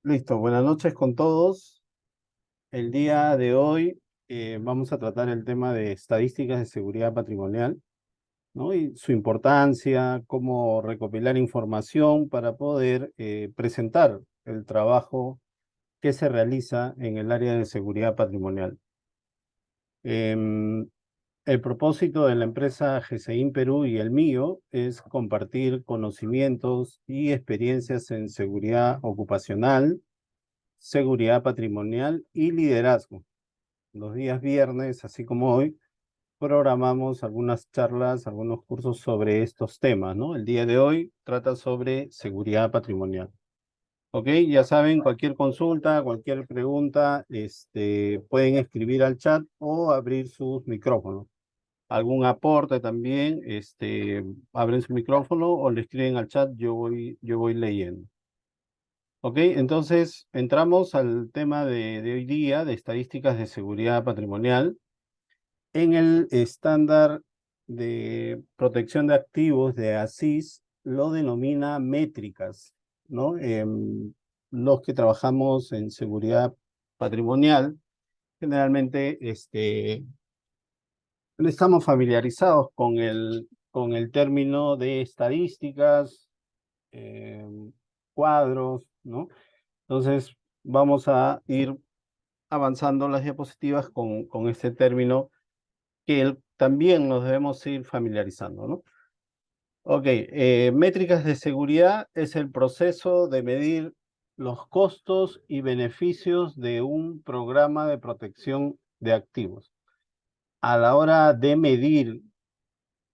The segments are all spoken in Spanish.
Listo, buenas noches con todos. El día de hoy vamos a tratar el tema de estadísticas de seguridad patrimonial, ¿no? Y su importancia, cómo recopilar información para poder presentar el trabajo que se realiza en el área de seguridad patrimonial. Em, el propósito de la empresa GCIM Perú y el mío es compartir conocimientos y experiencias en seguridad ocupacional, seguridad patrimonial y liderazgo. Los días viernes, así como hoy, programamos algunas charlas, algunos cursos sobre estos temas, ¿no? El día de hoy trata sobre seguridad patrimonial. Ok, ya saben, cualquier consulta, cualquier pregunta, pueden escribir al chat o abrir sus micrófonos. Algún aporte también, abren su micrófono o le escriben al chat, yo voy leyendo. Ok, entonces entramos al tema de hoy día de estadísticas de seguridad patrimonial. En el estándar de protección de activos de ASIS lo denomina métricas, ¿no? Los que trabajamos en seguridad patrimonial, generalmente estamos familiarizados con el término de estadísticas, cuadros, ¿no? Entonces, vamos a ir avanzando las diapositivas con este término que también nos debemos ir familiarizando, ¿no? Ok, métricas de seguridad es el proceso de medir los costos y beneficios de un programa de protección de activos. A la hora de medir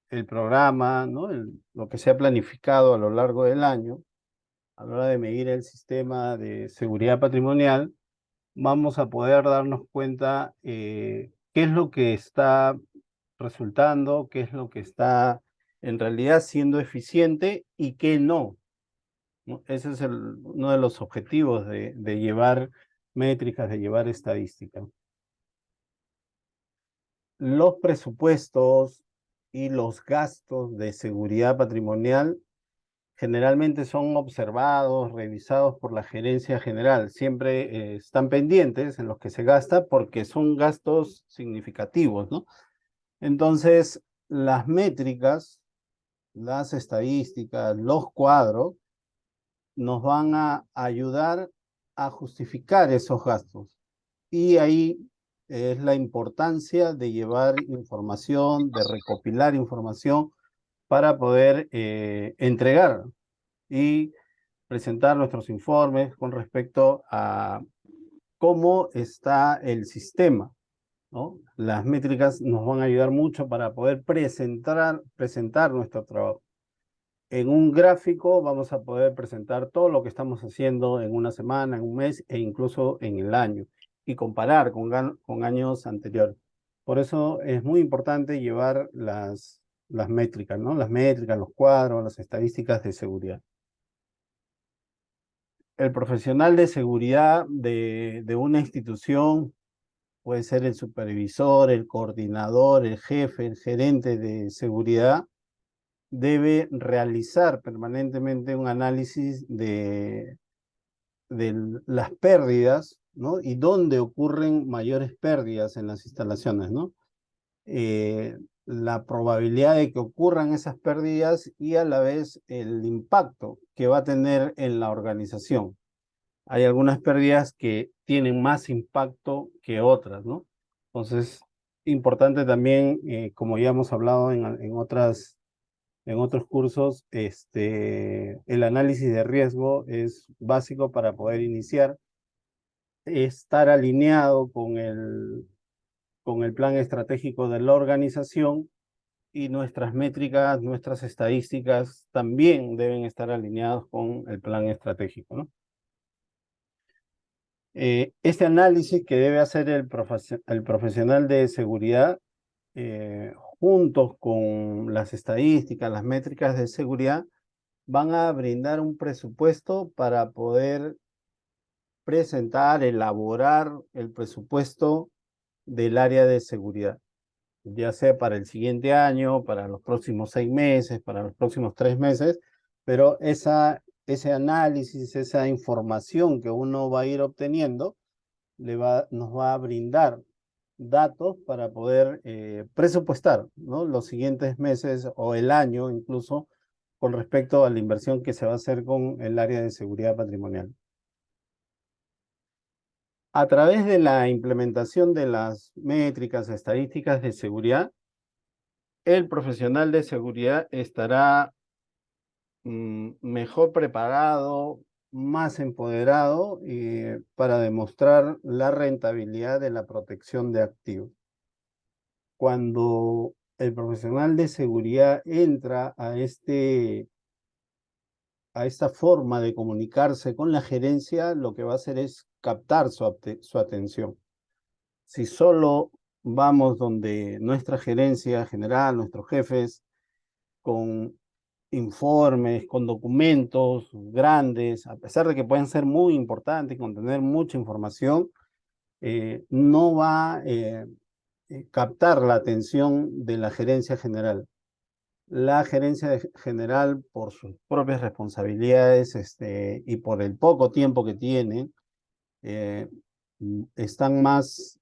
el programa, ¿no? Lo que se ha planificado a lo largo del año, a la hora de medir el sistema de seguridad patrimonial, vamos a poder darnos cuenta qué es lo que está resultando, qué es lo que está en realidad siendo eficiente y qué no, ¿no? Ese es uno de los objetivos de llevar métricas, de llevar estadística. Los presupuestos y los gastos de seguridad patrimonial generalmente son observados, revisados por la gerencia general. Siempre están pendientes en los que se gasta porque son gastos significativos, ¿no? Entonces, las métricas, las estadísticas, los cuadros, nos van a ayudar a justificar esos gastos. Y ahí es la importancia de llevar información, de recopilar información para poder entregar y presentar nuestros informes con respecto a cómo está el sistema, ¿no? Las métricas nos van a ayudar mucho para poder presentar nuestro trabajo. En un gráfico vamos a poder presentar todo lo que estamos haciendo en una semana, en un mes e incluso en el año y comparar con años anteriores. Por eso es muy importante llevar las métricas, ¿no? Las métricas, los cuadros, las estadísticas de seguridad. El profesional de seguridad de una institución puede ser el supervisor, el coordinador, el jefe, el gerente de seguridad, debe realizar permanentemente un análisis de las pérdidas, ¿no? Y dónde ocurren mayores pérdidas en las instalaciones, ¿no? La probabilidad de que ocurran esas pérdidas y a la vez el impacto que va a tener en la organización. Hay algunas pérdidas que tienen más impacto que otras, ¿no? Entonces, importante también, como ya hemos hablado en otros cursos, el análisis de riesgo es básico para poder iniciar, estar alineado con el plan estratégico de la organización y nuestras métricas, nuestras estadísticas también deben estar alineados con el plan estratégico, ¿no? Este análisis que debe hacer el profesional de seguridad, juntos con las estadísticas, las métricas de seguridad, van a brindar un presupuesto para poder presentar, elaborar el presupuesto del área de seguridad, ya sea para el siguiente año, para los próximos 6 meses, para los próximos 3 meses, pero ese análisis, esa información que uno va a ir obteniendo, nos va a brindar datos para poder presupuestar, ¿no? Los siguientes meses o el año incluso con respecto a la inversión que se va a hacer con el área de seguridad patrimonial. A través de la implementación de las métricas estadísticas de seguridad, el profesional de seguridad estará mejor preparado, más empoderado para demostrar la rentabilidad de la protección de activos. Cuando el profesional de seguridad entra a esta forma de comunicarse con la gerencia, lo que va a hacer es captar su atención. Si solo vamos donde nuestra gerencia general, nuestros jefes, con informes, con documentos grandes, a pesar de que pueden ser muy importantes, contener mucha información, no va a captar la atención de la gerencia general. La gerencia general, por sus propias responsabilidades y por el poco tiempo que tienen, eh, están más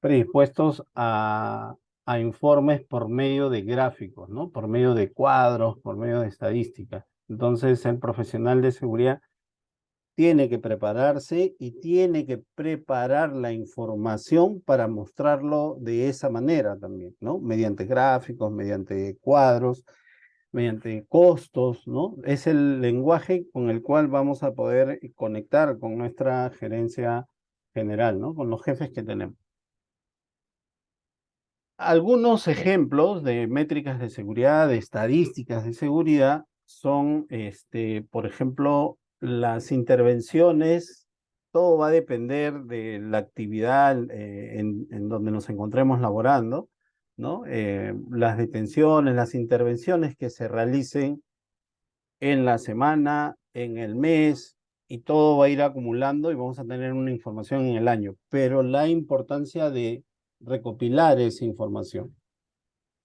predispuestos a informes por medio de gráficos, ¿no? Por medio de cuadros, por medio de estadísticas. Entonces, el profesional de seguridad tiene que prepararse y tiene que preparar la información para mostrarlo de esa manera también, ¿no? Mediante gráficos, mediante cuadros, mediante costos, ¿no? Es el lenguaje con el cual vamos a poder conectar con nuestra gerencia general, ¿no? Con los jefes que tenemos. Algunos ejemplos de métricas de seguridad, de estadísticas de seguridad, son, por ejemplo, las intervenciones. Todo va a depender de la actividad en donde nos encontremos laborando, ¿no? Las detenciones, las intervenciones que se realicen en la semana, en el mes, y todo va a ir acumulando y vamos a tener una información en el año. Pero la importancia de recopilar esa información.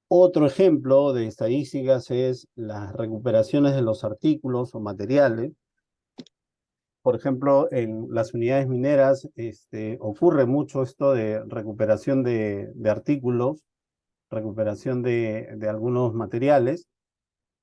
Otro ejemplo de estadísticas es las recuperaciones de los artículos o materiales. Por ejemplo, en las unidades mineras ocurre mucho esto de recuperación de artículos, recuperación de algunos materiales.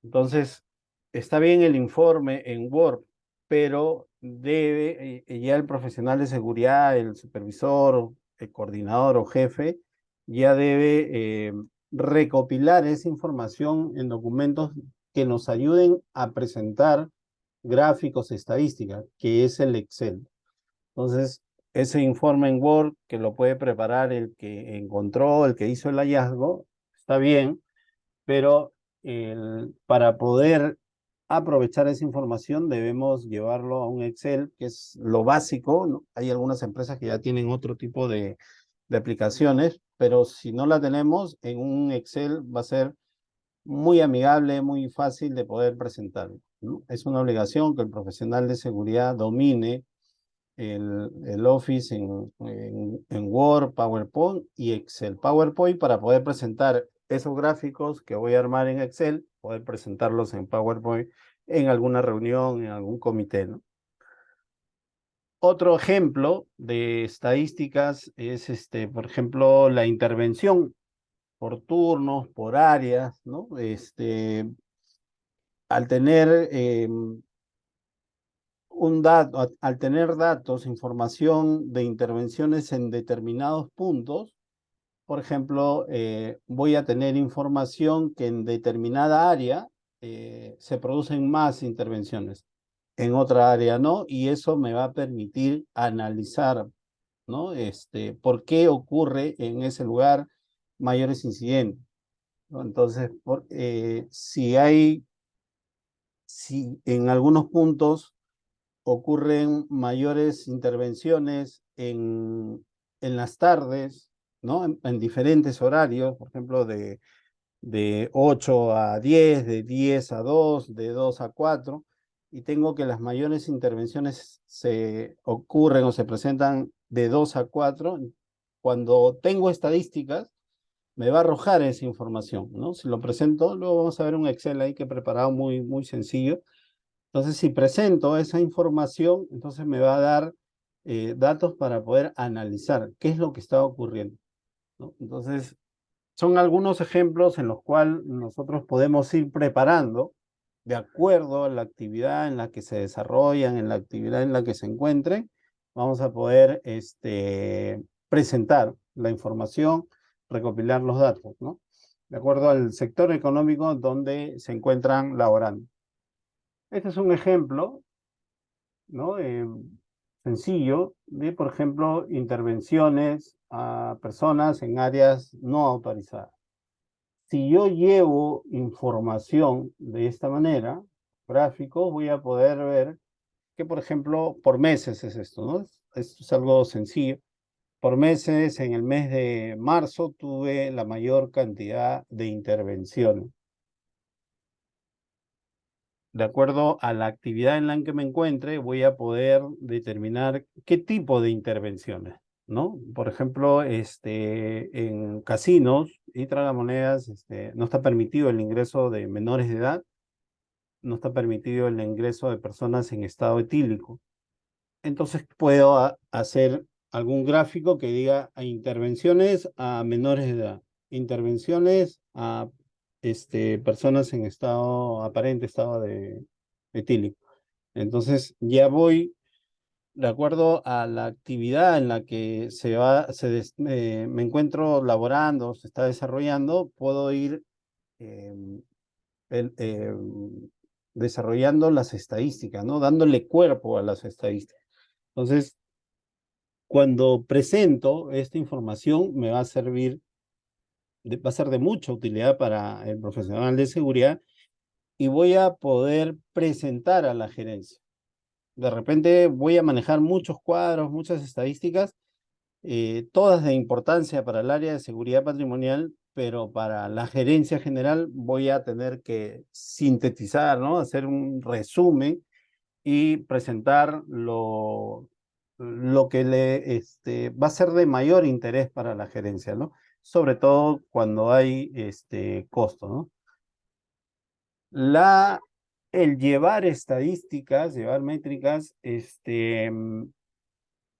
Entonces, está bien el informe en Word, pero debe, ya el profesional de seguridad, el supervisor, el coordinador o jefe, ya debe recopilar esa información en documentos que nos ayuden a presentar gráficos, estadísticas, que es el Excel. Entonces, ese informe en Word que lo puede preparar el que encontró, el que hizo el hallazgo, está bien, pero para poder aprovechar esa información debemos llevarlo a un Excel, que es lo básico, ¿no? Hay algunas empresas que ya tienen otro tipo de aplicaciones, pero si no la tenemos, en un Excel va a ser muy amigable, muy fácil de poder presentar, ¿no? Es una obligación que el profesional de seguridad domine el Office en Word, PowerPoint y Excel. PowerPoint para poder presentar esos gráficos que voy a armar en Excel, poder presentarlos en PowerPoint en alguna reunión, en algún comité, ¿no? Otro ejemplo de estadísticas es, por ejemplo, la intervención por turnos, por áreas, ¿no? Al tener al tener datos, información de intervenciones en determinados puntos, por ejemplo, voy a tener información que en determinada área se producen más intervenciones, en otra área no, y eso me va a permitir analizar, ¿no? ¿Por qué ocurre en ese lugar mayores incidentes? ¿No? Entonces, si en algunos puntos ocurren mayores intervenciones en las tardes, ¿no? En diferentes horarios, por ejemplo, de 8 a 10, de 10 a 2, de 2 a 4, y tengo que las mayores intervenciones se ocurren o se presentan de 2 a 4. Cuando tengo estadísticas, me va a arrojar esa información, ¿no? Si lo presento, luego vamos a ver un Excel ahí que he preparado muy, muy sencillo, Entonces, si presento esa información, entonces me va a dar datos para poder analizar qué es lo que está ocurriendo, ¿no? Entonces, son algunos ejemplos en los cuales nosotros podemos ir preparando de acuerdo a la actividad en la que se desarrollan, en la actividad en la que se encuentren, vamos a poder presentar la información, recopilar los datos, ¿no? De acuerdo al sector económico donde se encuentran laborando. Este es un ejemplo, ¿no? Sencillo de, por ejemplo, intervenciones a personas en áreas no autorizadas. Si yo llevo información de esta manera, gráfico, voy a poder ver que, por ejemplo, por meses es esto, ¿no? Esto es algo sencillo. Por meses, en el mes de marzo, tuve la mayor cantidad de intervenciones. De acuerdo a la actividad en la que me encuentre, voy a poder determinar qué tipo de intervenciones, ¿no? Por ejemplo, en casinos y tragamonedas, no está permitido el ingreso de menores de edad, no está permitido el ingreso de personas en estado etílico. Entonces puedo hacer algún gráfico que diga intervenciones a menores de edad, intervenciones a personas en estado aparente, estado de etílico. Entonces ya voy, de acuerdo a la actividad en la que me encuentro laborando, se está desarrollando, puedo ir eh, el, eh, desarrollando las estadísticas, ¿no? Dándole cuerpo a las estadísticas. Entonces, cuando presento esta información, me va a servir, va a ser de mucha utilidad para el profesional de seguridad y voy a poder presentar a la gerencia. De repente voy a manejar muchos cuadros, muchas estadísticas, todas de importancia para el área de seguridad patrimonial, pero para la gerencia general voy a tener que sintetizar, ¿no? Hacer un resumen y presentar lo que va a ser de mayor interés para la gerencia, ¿no? Sobre todo cuando hay costo, ¿no? La, el llevar estadísticas, llevar métricas,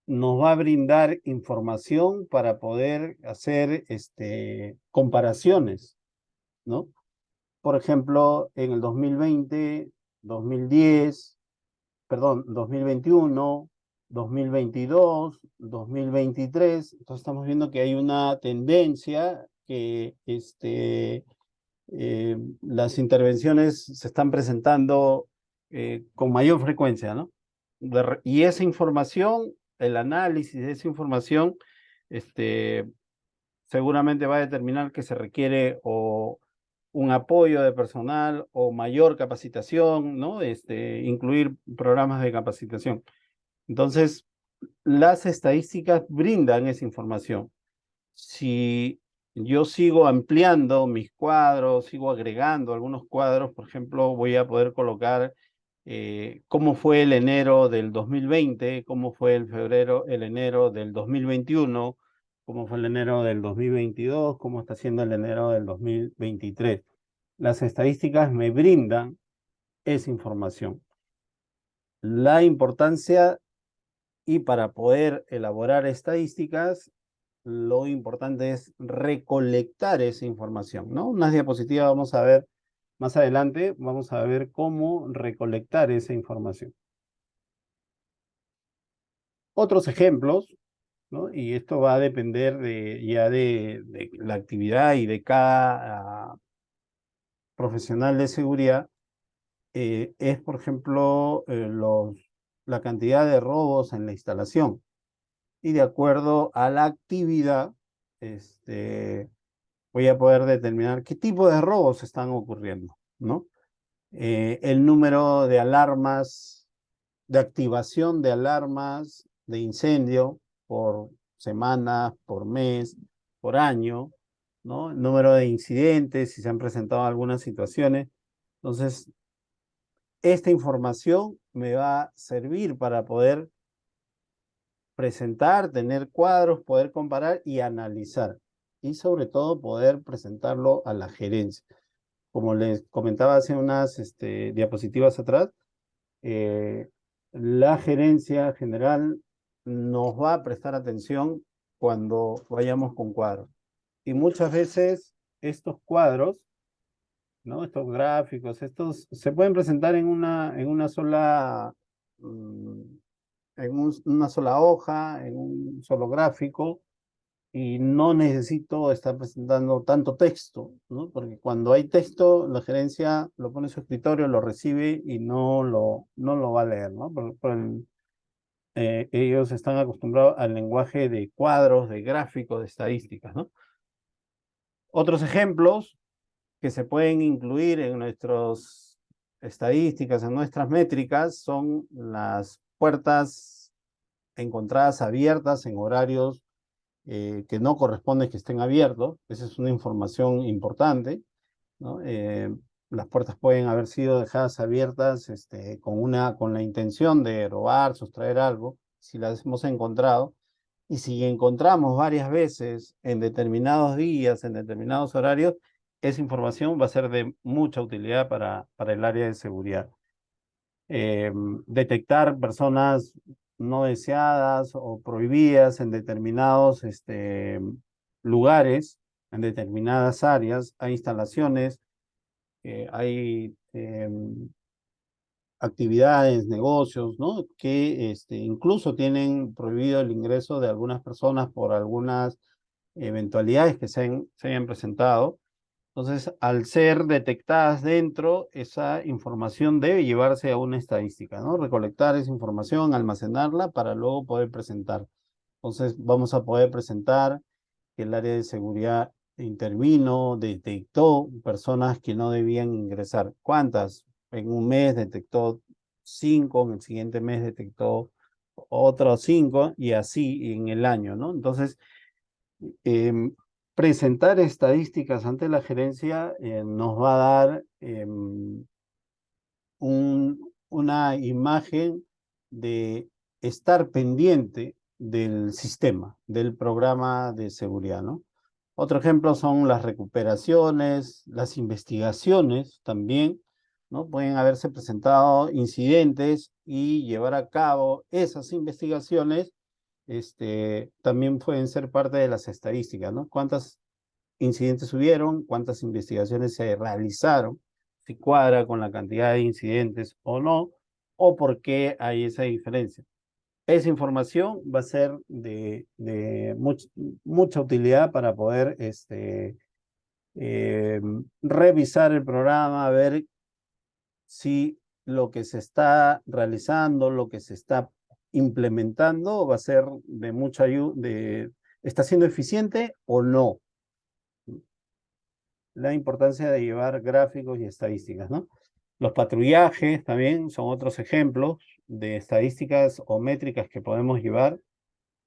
nos va a brindar información para poder hacer comparaciones, ¿no? Por ejemplo, en el 2020, 2010, perdón, 2021, 2022, 2023, entonces estamos viendo que hay una tendencia que las intervenciones se están presentando con mayor frecuencia, ¿no? Y esa información, el análisis de esa información, este, seguramente va a determinar que se requiere o un apoyo de personal o mayor capacitación, ¿no? Incluir programas de capacitación. Entonces, las estadísticas brindan esa información. Si yo sigo ampliando mis cuadros, sigo agregando algunos cuadros, por ejemplo, voy a poder colocar cómo fue el enero del 2020, cómo fue el enero del 2021, cómo fue el enero del 2022, cómo está siendo el enero del 2023. Las estadísticas me brindan esa información. La importancia y para poder elaborar estadísticas, lo importante es recolectar esa información, ¿no? Unas diapositivas vamos a ver más adelante, vamos a ver cómo recolectar esa información. Otros ejemplos, ¿no? Y esto va a depender de la actividad y de cada profesional de seguridad, es, por ejemplo, la cantidad de robos en la instalación. Y de acuerdo a la actividad, voy a poder determinar qué tipo de robos están ocurriendo, ¿no? El número de alarmas, de activación de alarmas de incendio por semana, por mes, por año, ¿no? El número de incidentes, si se han presentado algunas situaciones. Entonces, esta información me va a servir para poder presentar, tener cuadros, poder comparar y analizar. Y sobre todo poder presentarlo a la gerencia. Como les comentaba hace unas diapositivas atrás, eh, la gerencia general nos va a prestar atención cuando vayamos con cuadros. Y muchas veces estos cuadros, ¿no? Estos gráficos, estos se pueden presentar en una sola, una sola hoja, en un solo gráfico, y no necesito estar presentando tanto texto, ¿no? Porque cuando hay texto, la gerencia lo pone en su escritorio, lo recibe y no lo va a leer, ¿no? Ellos están acostumbrados al lenguaje de cuadros, de gráficos, de estadísticas, ¿no? Otros ejemplos que se pueden incluir en nuestras estadísticas, en nuestras métricas, son las puertas encontradas abiertas en horarios que no corresponde que estén abiertos. Esa es una información importante, ¿no? Las puertas pueden haber sido dejadas abiertas con la intención de robar, sustraer algo, si las hemos encontrado. Y si encontramos varias veces en determinados días, en determinados horarios, esa información va a ser de mucha utilidad para el área de seguridad. eh, Detectar personas no deseadas o prohibidas en determinados lugares, en determinadas áreas, hay instalaciones, hay actividades, negocios, ¿no? Que incluso tienen prohibido el ingreso de algunas personas por algunas eventualidades que se hayan presentado. Entonces, al ser detectadas dentro, esa información debe llevarse a una estadística, ¿no? Recolectar esa información, almacenarla para luego poder presentar. Entonces, vamos a poder presentar que el área de seguridad intervino, detectó personas que no debían ingresar. ¿Cuántas? En un mes detectó 5, en el siguiente mes detectó otros 5 y así en el año, ¿no? Entonces, em, presentar estadísticas ante la gerencia nos va a dar una imagen de estar pendiente del sistema, del programa de seguridad, ¿no? Otro ejemplo son las recuperaciones, las investigaciones también, ¿no? Pueden haberse presentado incidentes y llevar a cabo esas investigaciones, también pueden ser parte de las estadísticas, ¿no? ¿Cuántos incidentes hubieron? ¿Cuántas investigaciones se realizaron? Si cuadra con la cantidad de incidentes o no, o por qué hay esa diferencia. Esa información va a ser de mucha utilidad para poder revisar el programa, ver si lo que se está realizando, lo que se está implementando va a ser de mucha ayuda, está siendo eficiente o no. La importancia de llevar gráficos y estadísticas, ¿no? Los patrullajes también son otros ejemplos de estadísticas o métricas que podemos llevar.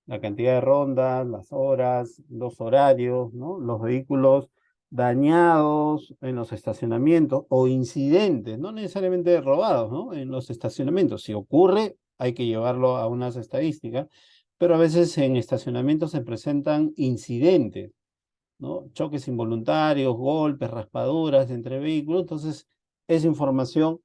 La cantidad de rondas, las horas, los horarios, ¿no? Los vehículos dañados en los estacionamientos o incidentes, no necesariamente robados, ¿no? En los estacionamientos. Si ocurre, hay que llevarlo a unas estadísticas, pero a veces en estacionamientos se presentan incidentes, ¿no? Choques involuntarios, golpes, raspaduras entre vehículos. Entonces, esa información,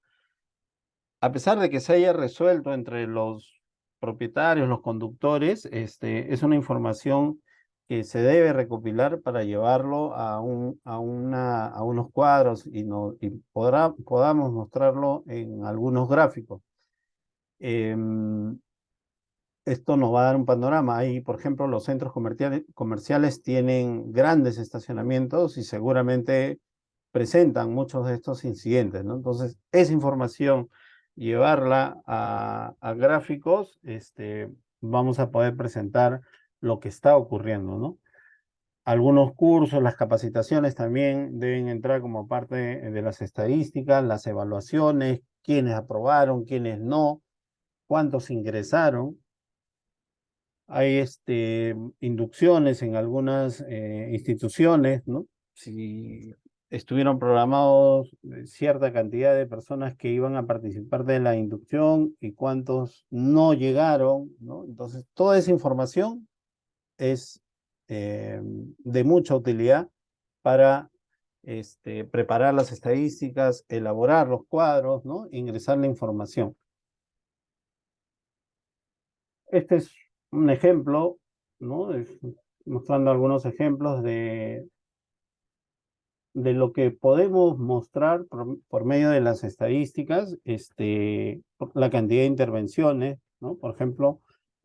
a pesar de que se haya resuelto entre los propietarios, los conductores, es una información que se debe recopilar para llevarlo a unos cuadros y podamos mostrarlo en algunos gráficos. Esto nos va a dar un panorama. Ahí, por ejemplo, los centros comerciales tienen grandes estacionamientos y seguramente presentan muchos de estos incidentes, ¿no? Entonces, esa información, llevarla a gráficos, vamos a poder presentar lo que está ocurriendo, ¿no? Algunos cursos, las capacitaciones también deben entrar como parte de las estadísticas, las evaluaciones, quiénes aprobaron, quiénes no, cuántos ingresaron. Hay inducciones en algunas instituciones, ¿no? Si estuvieron programados cierta cantidad de personas que iban a participar de la inducción y cuántos no llegaron, ¿no? Entonces, toda esa información es de mucha utilidad para preparar las estadísticas, elaborar los cuadros, ¿no? Ingresar la información. Este es un ejemplo, ¿no? Mostrando algunos ejemplos de lo que podemos mostrar por medio de las estadísticas, la cantidad de intervenciones, ¿no? Por ejemplo,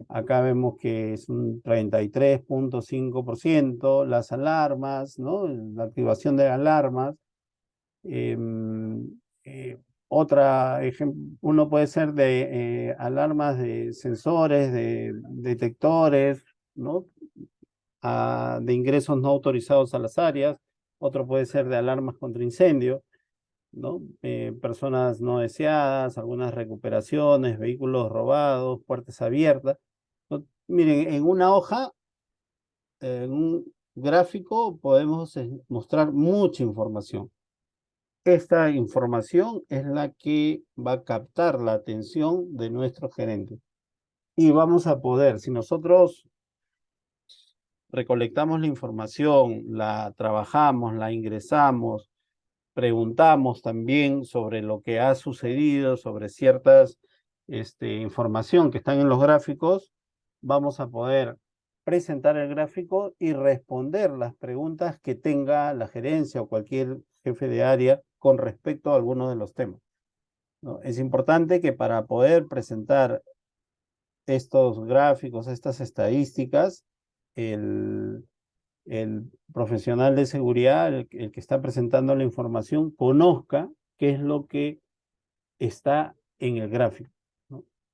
acá vemos que es un 33,5%, las alarmas, ¿no? La activación de alarmas. Em, eh, uno puede ser de alarmas de sensores, de detectores, ¿no? De ingresos no autorizados a las áreas. Otro puede ser de alarmas contra incendio, ¿no? Personas no deseadas, algunas recuperaciones, vehículos robados, puertas abiertas, ¿no? Miren, en una hoja, en un gráfico, podemos mostrar mucha información. Esta información es la que va a captar la atención de nuestro gerente. Y vamos a poder, si nosotros recolectamos la información, la trabajamos, la ingresamos, preguntamos también sobre lo que ha sucedido, sobre ciertas información que están en los gráficos, vamos a poder presentar el gráfico y responder las preguntas que tenga la gerencia o cualquier jefe de área con respecto a algunos de los temas, ¿no? Es importante que para poder presentar estos gráficos, estas estadísticas, el, el profesional de seguridad, el que está presentando la información, conozca qué es lo que está en el gráfico,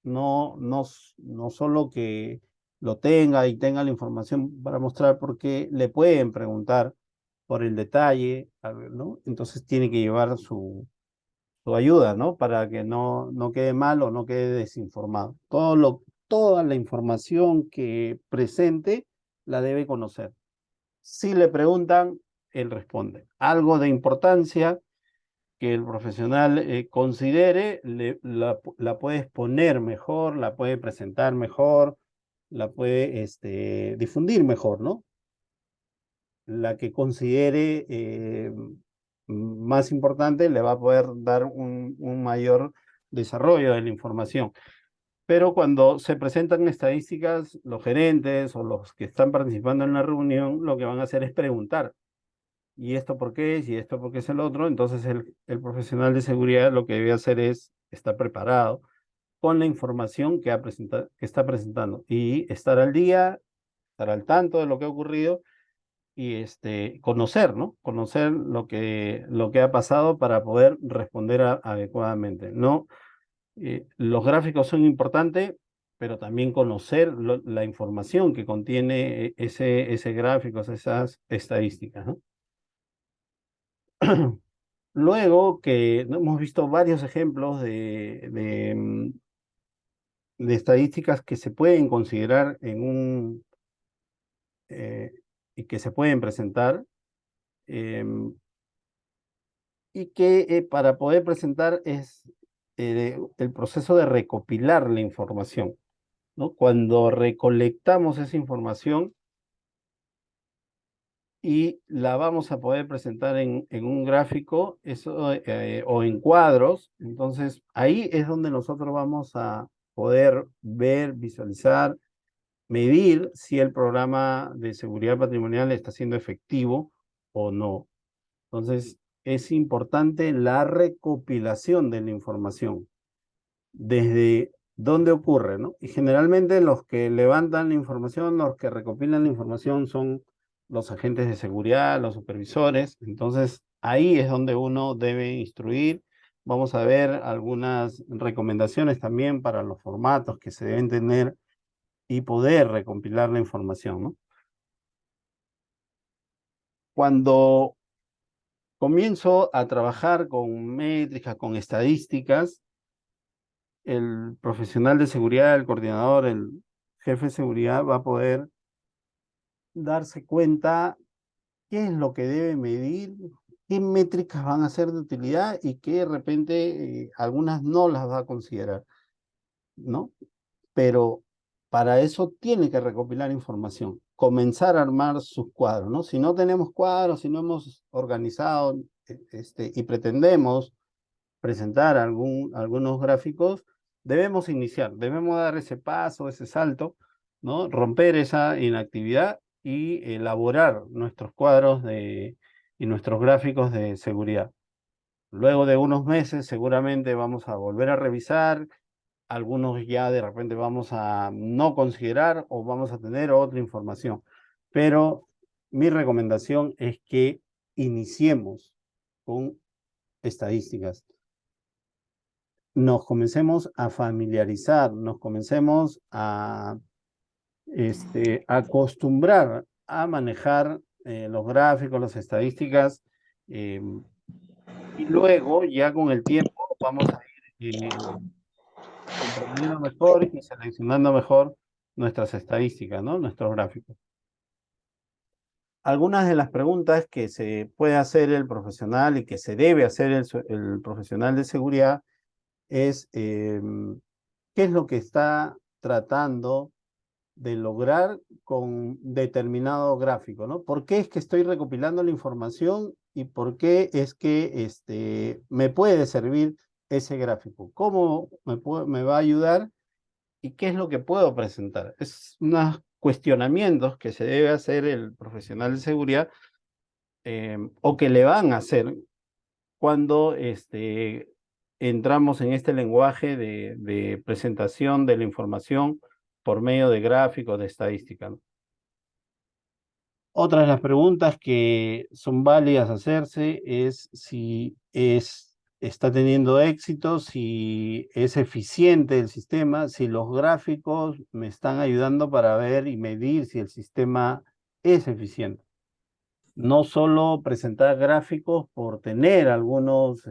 ¿no? No solo que lo tenga y tenga la información para mostrar, porque le pueden preguntar por el detalle, ¿no? Entonces tiene que llevar su ayuda, ¿no? Para que no quede mal o no quede desinformado. Toda la información que presente la debe conocer. Si le preguntan, él responde. Algo de importancia que el profesional considere, la puede exponer mejor, la puede presentar mejor, la puede difundir mejor, ¿no? La que considere más importante le va a poder dar un mayor desarrollo de la información. Pero cuando se presentan estadísticas, los gerentes o los que están participando en la reunión, lo que van a hacer es preguntar, ¿y esto por qué es? ¿Y esto por qué es el otro? Entonces el profesional de seguridad lo que debe hacer es estar preparado con la información que está presentando y estar al día, estar al tanto de lo que ha ocurrido y conocer, ¿no? Conocer lo que ha pasado para poder responder adecuadamente. No, los gráficos son importantes, pero también conocer la información que contiene ese gráfico, esas estadísticas, ¿no? Luego que hemos visto varios ejemplos de estadísticas que se pueden considerar eh, y que se pueden presentar, em, y que para poder presentar es el proceso de recopilar la información, ¿no? Cuando recolectamos esa información y la vamos a poder presentar en un gráfico o en cuadros, entonces ahí es donde nosotros vamos a poder ver, visualizar, medir si el programa de seguridad patrimonial está siendo efectivo o no. Entonces, es importante la recopilación de la información, desde dónde ocurre, ¿no? Y generalmente los que levantan la información, los que recopilan la información son los agentes de seguridad, los supervisores. Entonces, ahí es donde uno debe instruir. Vamos a ver algunas recomendaciones también para los formatos que se deben tener y poder recopilar la información, ¿no? Cuando comienzo a trabajar con métricas, con estadísticas, el profesional de seguridad, el coordinador, el jefe de seguridad va a poder darse cuenta qué es lo que debe medir, qué métricas van a ser de utilidad y que de repente algunas no las va a considerar, ¿no? Pero para eso tiene que recopilar información, comenzar a armar sus cuadros, ¿no? Si no tenemos cuadros, si no hemos organizado y pretendemos presentar algunos gráficos, debemos iniciar, debemos dar ese paso, ese salto, ¿no? Romper esa inactividad y elaborar nuestros cuadros y nuestros gráficos de seguridad. Luego de unos meses seguramente vamos a volver a revisar, algunos ya de repente vamos a no considerar o vamos a tener otra información. Pero mi recomendación es que iniciemos con estadísticas, nos comencemos a familiarizar, nos comencemos a acostumbrar a manejar los gráficos, las estadísticas, eh, y luego ya con el tiempo vamos a ir comprendiendo mejor y seleccionando mejor nuestras estadísticas, ¿no? Nuestros gráficos. Algunas de las preguntas que se puede hacer el profesional y que se debe hacer el profesional de seguridad es qué es lo que está tratando de lograr con determinado gráfico, ¿no? ¿Por qué es que estoy recopilando la información y por qué es que me puede servir ese gráfico? ¿Cómo me va a ayudar y qué es lo que puedo presentar? Es unos cuestionamientos que se debe hacer el profesional de seguridad o que le van a hacer cuando entramos en este lenguaje de presentación de la información por medio de gráficos, de estadística, ¿no? Otra de las preguntas que son válidas hacerse es si está teniendo éxito, si es eficiente el sistema, si los gráficos me están ayudando para ver y medir si el sistema es eficiente. No solo presentar gráficos por tener algunos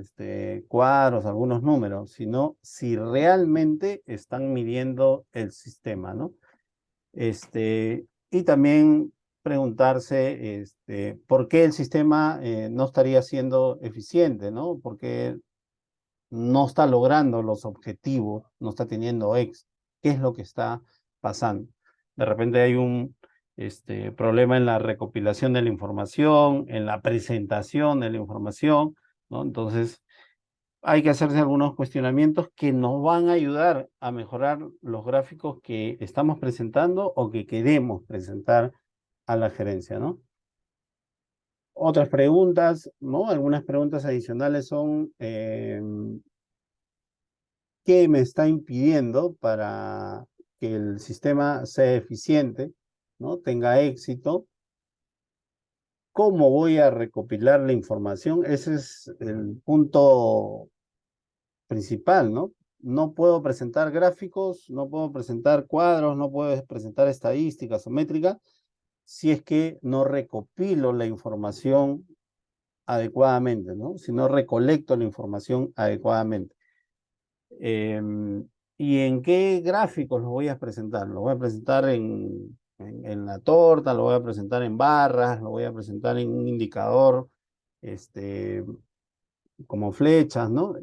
cuadros, algunos números, sino si realmente están midiendo el sistema, ¿no? Y también preguntarse por qué el sistema no estaría siendo eficiente, ¿no? Porque no está logrando los objetivos, no está teniendo éxito. ¿Qué es lo que está pasando? De repente hay un problema en la recopilación de la información, en la presentación de la información, ¿no? Entonces, hay que hacerse algunos cuestionamientos que nos van a ayudar a mejorar los gráficos que estamos presentando o que queremos presentar a la gerencia, ¿no? Otras preguntas, ¿no? Algunas preguntas adicionales son, ¿qué me está impidiendo para que el sistema sea eficiente, ¿no? Tenga éxito? ¿Cómo voy a recopilar la información? Ese es el punto principal, ¿no? No puedo presentar gráficos, no puedo presentar cuadros, no puedo presentar estadísticas o métricas si es que no recopilo la información adecuadamente, ¿no? Si no recolecto la información adecuadamente. ¿Y en qué gráficos los voy a presentar? Lo voy a presentar en la torta, lo voy a presentar en barras, lo voy a presentar en un indicador, este, como flechas, ¿no?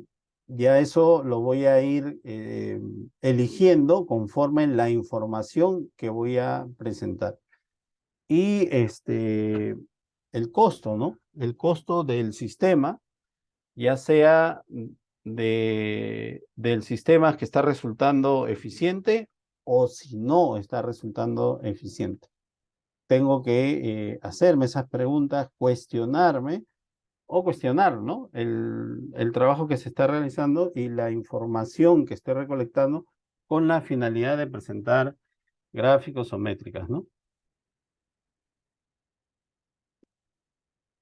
Ya eso lo voy a ir eligiendo conforme la información que voy a presentar. Y el costo, ¿no? El costo del sistema, ya sea del sistema que está resultando eficiente o si no está resultando eficiente. Tengo que hacerme esas preguntas, cuestionarme o cuestionar, ¿no? El trabajo que se está realizando y la información que estoy recolectando con la finalidad de presentar gráficos o métricas, ¿no?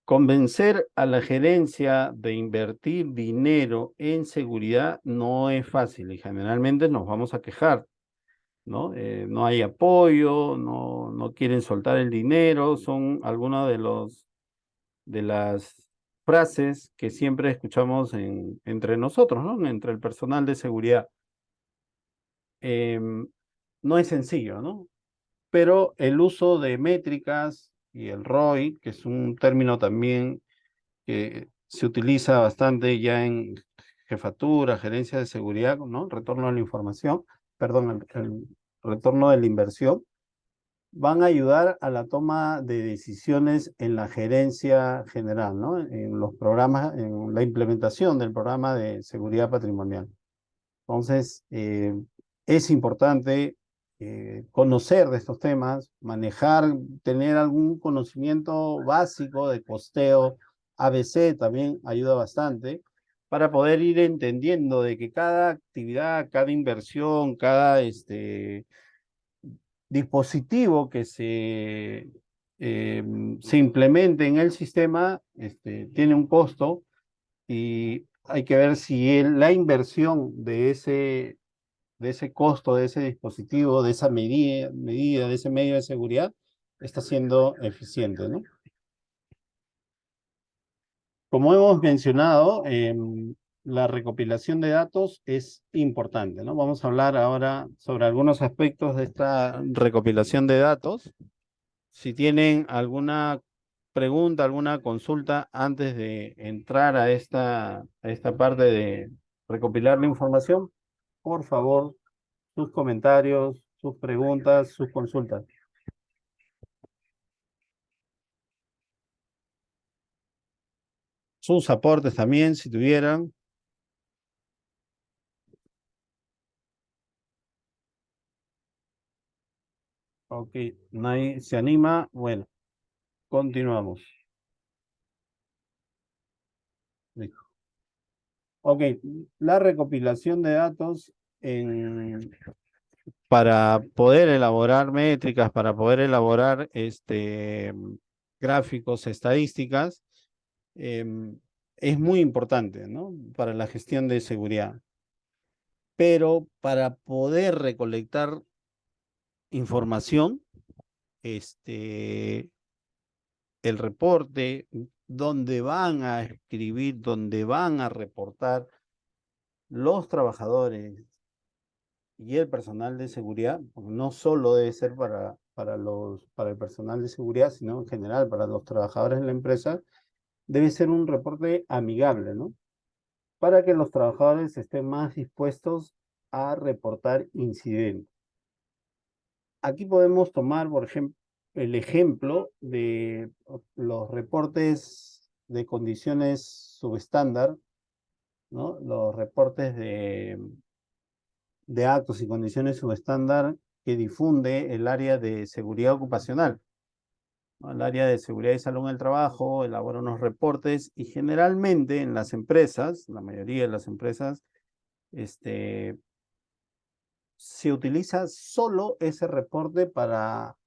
Convencer a la gerencia de invertir dinero en seguridad no es fácil y generalmente nos vamos a quejar, ¿no? No hay apoyo, no quieren soltar el dinero, son algunos de las frases que siempre escuchamos entre nosotros, ¿no? Entre el personal de seguridad. Em, no es sencillo, ¿no? Pero el uso de métricas y el ROI, que es un término también que se utiliza bastante ya en jefatura, gerencia de seguridad, ¿no? Retorno a la información, perdón, el retorno de la inversión, van a ayudar a la toma de decisiones en la gerencia general, ¿no? En los programas, en la implementación del programa de seguridad patrimonial. Entonces, es importante conocer de estos temas, manejar, tener algún conocimiento básico de costeo. ABC también ayuda bastante para poder ir entendiendo de que cada actividad, cada inversión, cada dispositivo que se implemente en el sistema tiene un costo y hay que ver si la inversión de ese costo, de ese dispositivo, de esa medida, de ese medio de seguridad, está siendo eficiente, ¿no? Como hemos mencionado, la recopilación de datos es importante, ¿no? Vamos a hablar ahora sobre algunos aspectos de esta recopilación de datos. Si tienen alguna pregunta, alguna consulta antes de entrar a esta parte de recopilar la información, por favor, sus comentarios, sus preguntas, sus consultas. Sus aportes también, si tuvieran. Ok, nadie se anima. Bueno, continuamos. Listo. Ok, la recopilación de datos para poder elaborar métricas, para poder elaborar gráficos, estadísticas, es muy importante, ¿no? Para la gestión de seguridad. Pero para poder recolectar información, el reporte, donde van a escribir, donde van a reportar los trabajadores y el personal de seguridad, porque no solo debe ser para el personal de seguridad, sino en general para los trabajadores de la empresa, debe ser un reporte amigable, ¿no? Para que los trabajadores estén más dispuestos a reportar incidentes. Aquí podemos tomar, por ejemplo, el ejemplo de los reportes de condiciones subestándar, ¿no? Los reportes de actos y condiciones subestándar que difunde el área de seguridad ocupacional, ¿no? El área de seguridad y salud en el trabajo elabora unos reportes y generalmente en las empresas, la mayoría de las empresas, se utiliza solo ese reporte para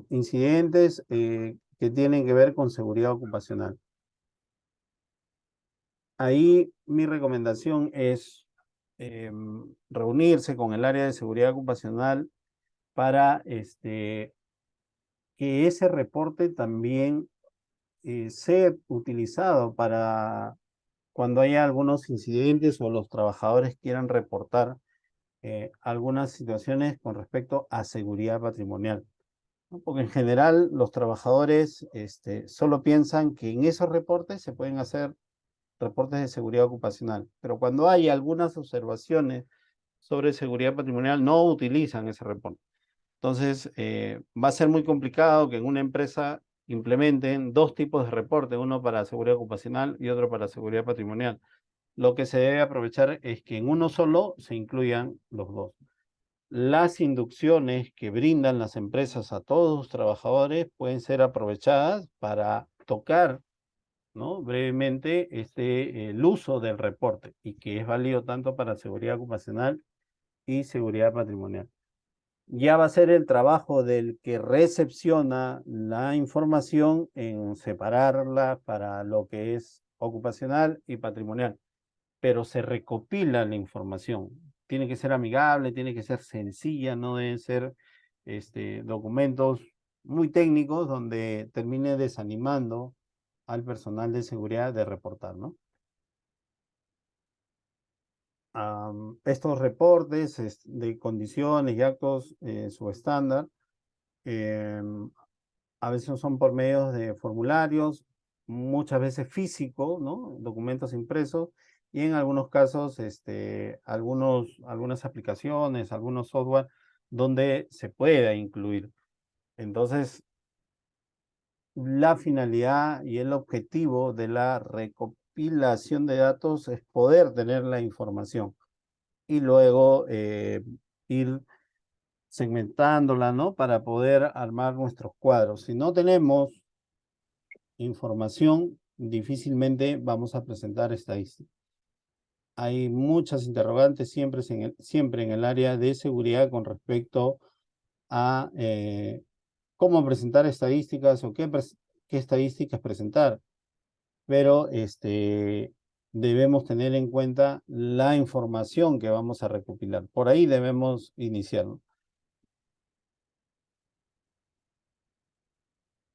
incidentes que tienen que ver con seguridad ocupacional. Ahí mi recomendación es reunirse con el área de seguridad ocupacional para que ese reporte también sea utilizado para cuando haya algunos incidentes o los trabajadores quieran reportar algunas situaciones con respecto a seguridad patrimonial, ¿no? Porque en general los trabajadores solo piensan que en esos reportes se pueden hacer reportes de seguridad ocupacional, pero cuando hay algunas observaciones sobre seguridad patrimonial no utilizan ese reporte. Entonces, va a ser muy complicado que en una empresa implementen dos tipos de reporte, uno para seguridad ocupacional y otro para seguridad patrimonial. Lo que se debe aprovechar es que en uno solo se incluyan los dos. Las inducciones que brindan las empresas a todos los trabajadores pueden ser aprovechadas para tocar, ¿no? Brevemente el uso del reporte y que es válido tanto para seguridad ocupacional y seguridad patrimonial. Ya va a ser el trabajo del que recepciona la información en separarla para lo que es ocupacional y patrimonial, pero se recopila la información. Tiene que ser amigable, tiene que ser sencilla, no deben ser documentos muy técnicos donde termine desanimando al personal de seguridad de reportar, ¿no? Estos reportes de condiciones y actos subestándar em, a veces son por medio de formularios, muchas veces físico, ¿no? Documentos impresos, y en algunos casos, algunas aplicaciones, algunos software donde se pueda incluir. Entonces, la finalidad y el objetivo de la recopilación de datos es poder tener la información. y luego ir segmentándola, ¿no? Para poder armar nuestros cuadros. Si no tenemos información, difícilmente vamos a presentar estadísticas. Hay muchas interrogantes siempre en el área de seguridad con respecto a cómo presentar estadísticas o qué estadísticas presentar, pero debemos tener en cuenta la información que vamos a recopilar. Por ahí debemos iniciar, ¿no?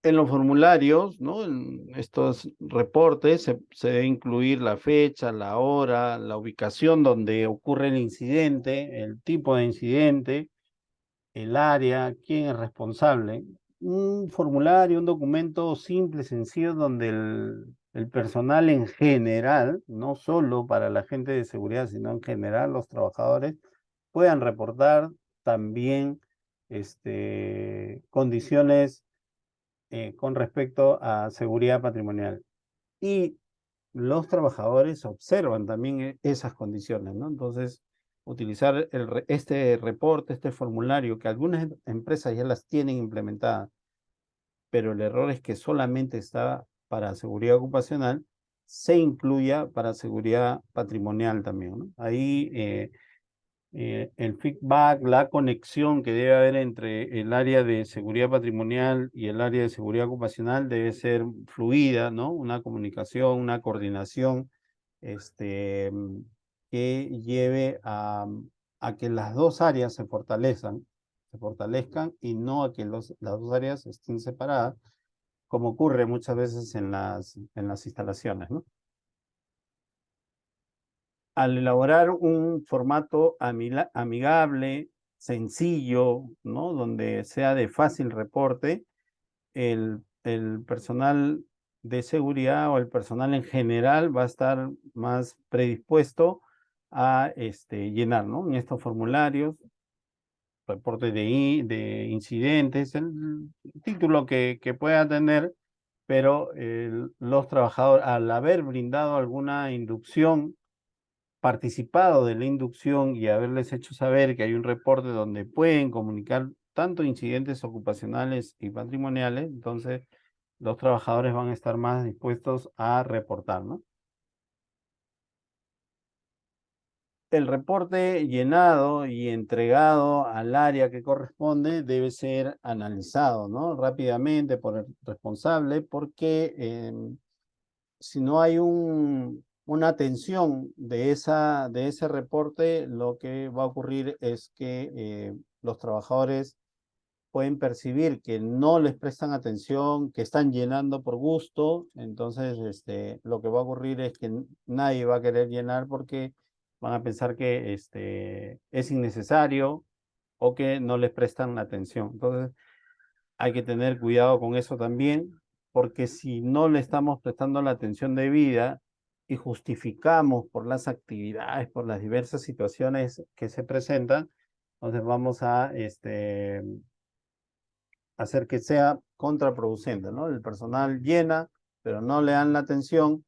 En los formularios, ¿no? En estos reportes se debe incluir la fecha, la hora, la ubicación donde ocurre el incidente, el tipo de incidente, el área, quién es responsable. Un formulario, un documento simple, sencillo, donde el personal en general, no solo para la gente de seguridad, sino en general los trabajadores, puedan reportar también condiciones con respecto a seguridad patrimonial. Y los trabajadores observan también esas condiciones, ¿no? Entonces, utilizar este reporte, este formulario, que algunas empresas ya las tienen implementadas, pero el error es que solamente está para seguridad ocupacional, se incluya para seguridad patrimonial también, ¿no? Ahí el feedback, la conexión que debe haber entre el área de seguridad patrimonial y el área de seguridad ocupacional debe ser fluida, ¿no? Una comunicación, una coordinación, que lleve a que las dos áreas se fortalezcan y no a que las dos áreas estén separadas, como ocurre muchas veces en las instalaciones, ¿no? Al elaborar un formato amigable, sencillo, ¿no? Donde sea de fácil reporte, el personal de seguridad o el personal en general va a estar más predispuesto a llenar, ¿no? En estos formularios, reportes de incidentes, el título que pueda tener, pero los trabajadores, al haber brindado alguna inducción, participado de la inducción y haberles hecho saber que hay un reporte donde pueden comunicar tanto incidentes ocupacionales y patrimoniales, entonces los trabajadores van a estar más dispuestos a reportar, ¿no? El reporte llenado y entregado al área que corresponde debe ser analizado, ¿no? Rápidamente por el responsable, porque si no hay una atención de ese reporte, lo que va a ocurrir es que los trabajadores pueden percibir que no les prestan atención, que están llenando por gusto, entonces lo que va a ocurrir es que nadie va a querer llenar porque van a pensar que es innecesario o que no les prestan atención. Entonces, hay que tener cuidado con eso también, porque si no le estamos prestando la atención debida y justificamos por las actividades, por las diversas situaciones que se presentan, entonces vamos a hacer que sea contraproducente, ¿no? El personal llena, pero no le dan la atención,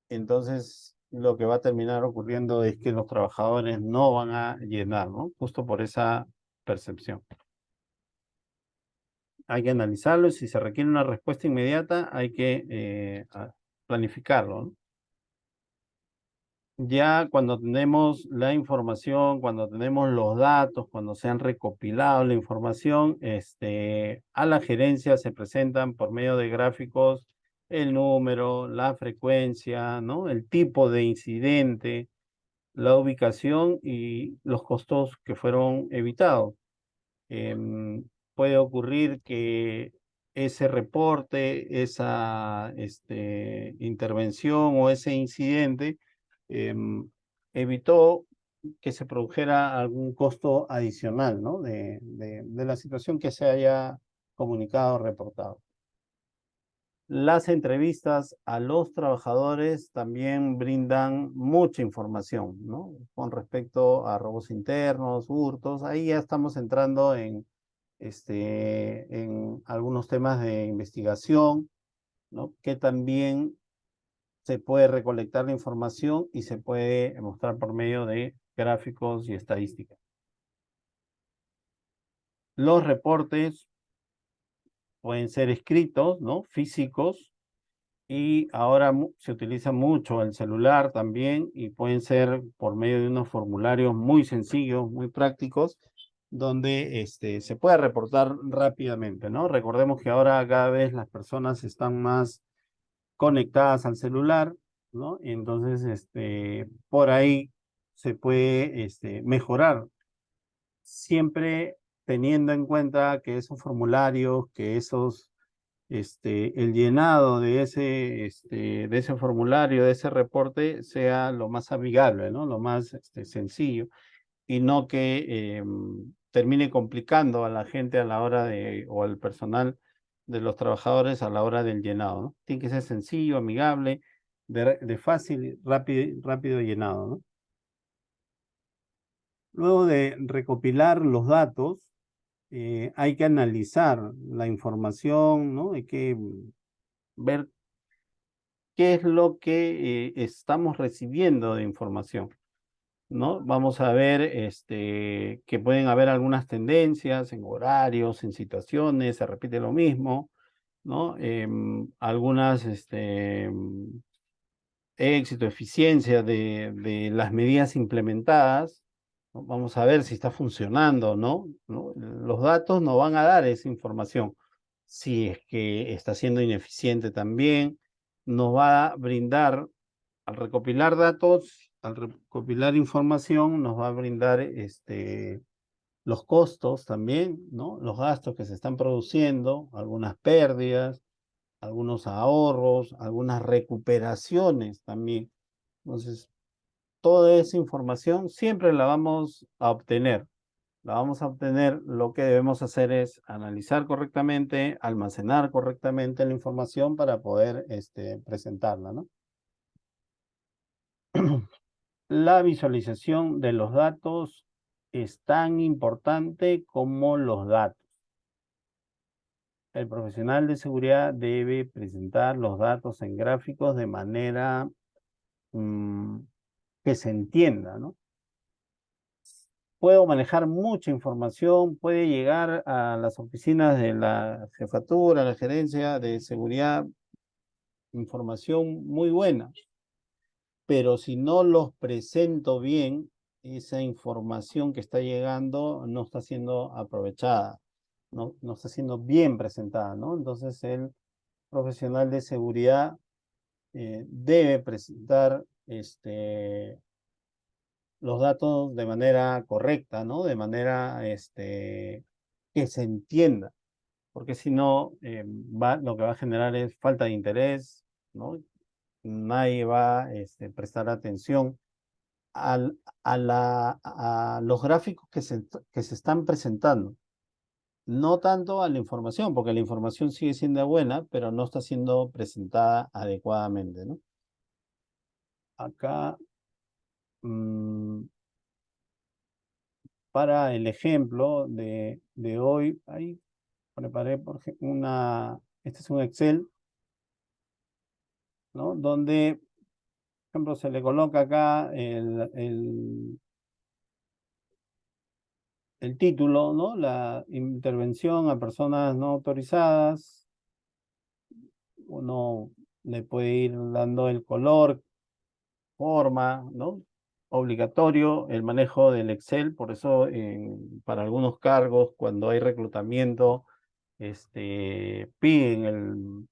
entonces lo que va a terminar ocurriendo es que los trabajadores no van a llenar, ¿no? Justo por esa percepción. Hay que analizarlo y si se requiere una respuesta inmediata, hay que planificarlo, ¿no? Ya cuando tenemos la información, cuando tenemos los datos, cuando se han recopilado la información, a la gerencia se presentan por medio de gráficos el número, la frecuencia, ¿no? El tipo de incidente, la ubicación y los costos que fueron evitados. Em, Puede ocurrir que ese reporte, esa intervención o ese incidente em, evitó que se produjera algún costo adicional, ¿no? De la situación que se haya comunicado o reportado. Las entrevistas a los trabajadores también brindan mucha información, ¿no? Con respecto a robos internos, hurtos, ahí ya estamos entrando en algunos temas de investigación, ¿no? Que también se puede recolectar la información y se puede mostrar por medio de gráficos y estadística. Los reportes pueden ser escritos, ¿no? Físicos, y ahora se utiliza mucho el celular también y pueden ser por medio de unos formularios muy sencillos, muy prácticos, donde se puede reportar rápidamente, ¿no? Recordemos que ahora cada vez las personas están más conectadas al celular, ¿no? Entonces, por ahí se puede mejorar, siempre teniendo en cuenta que esos formularios, que el llenado de ese formulario, de ese reporte, sea lo más amigable, ¿no? Lo más sencillo, y no que termine complicando a la gente a la hora o al personal de los trabajadores a la hora del llenado, ¿no? Tiene que ser sencillo, amigable, de fácil, rápido llenado, ¿no? Luego de recopilar los datos, hay que analizar la información, ¿no? Hay que ver qué es lo que estamos recibiendo de información, ¿no? Vamos a ver que pueden haber algunas tendencias en horarios, en situaciones, se repite lo mismo, ¿no? Algunas éxito, eficiencia de las medidas implementadas, ¿no? Vamos a ver si está funcionando, ¿no? Los datos nos van a dar esa información. Si es que está siendo ineficiente también, nos va a brindar, al recopilar datos, al recopilar información, nos va a brindar los costos también, ¿no? Los gastos que se están produciendo, algunas pérdidas, algunos ahorros, algunas recuperaciones también. Entonces, toda esa información siempre la vamos a obtener. La vamos a obtener, lo que debemos hacer es analizar correctamente, almacenar correctamente la información para poder presentarla, ¿no? La visualización de los datos es tan importante como los datos. El profesional de seguridad debe presentar los datos en gráficos de manera que se entienda, ¿no? Puedo manejar mucha información, puede llegar a las oficinas de la jefatura, la gerencia de seguridad, información muy buena, pero si no los presento bien, esa información que está llegando no está siendo aprovechada, no está siendo bien presentada, ¿no? Entonces el profesional de seguridad debe presentar los datos de manera correcta, ¿no? De manera que se entienda, porque si no, lo que va a generar es falta de interés, ¿no? Nadie va a prestar atención a los gráficos que se están presentando, no tanto a la información, porque la información sigue siendo buena, pero no está siendo presentada adecuadamente, ¿no? Acá, mm, para el ejemplo de hoy, ahí preparé por ejemplo este es un Excel, ¿no? Donde, por ejemplo, se le coloca acá el título, ¿no? La intervención a personas no autorizadas. Uno le puede ir dando el color, forma, ¿no? Obligatorio el manejo del Excel, por eso para algunos cargos, cuando hay reclutamiento, piden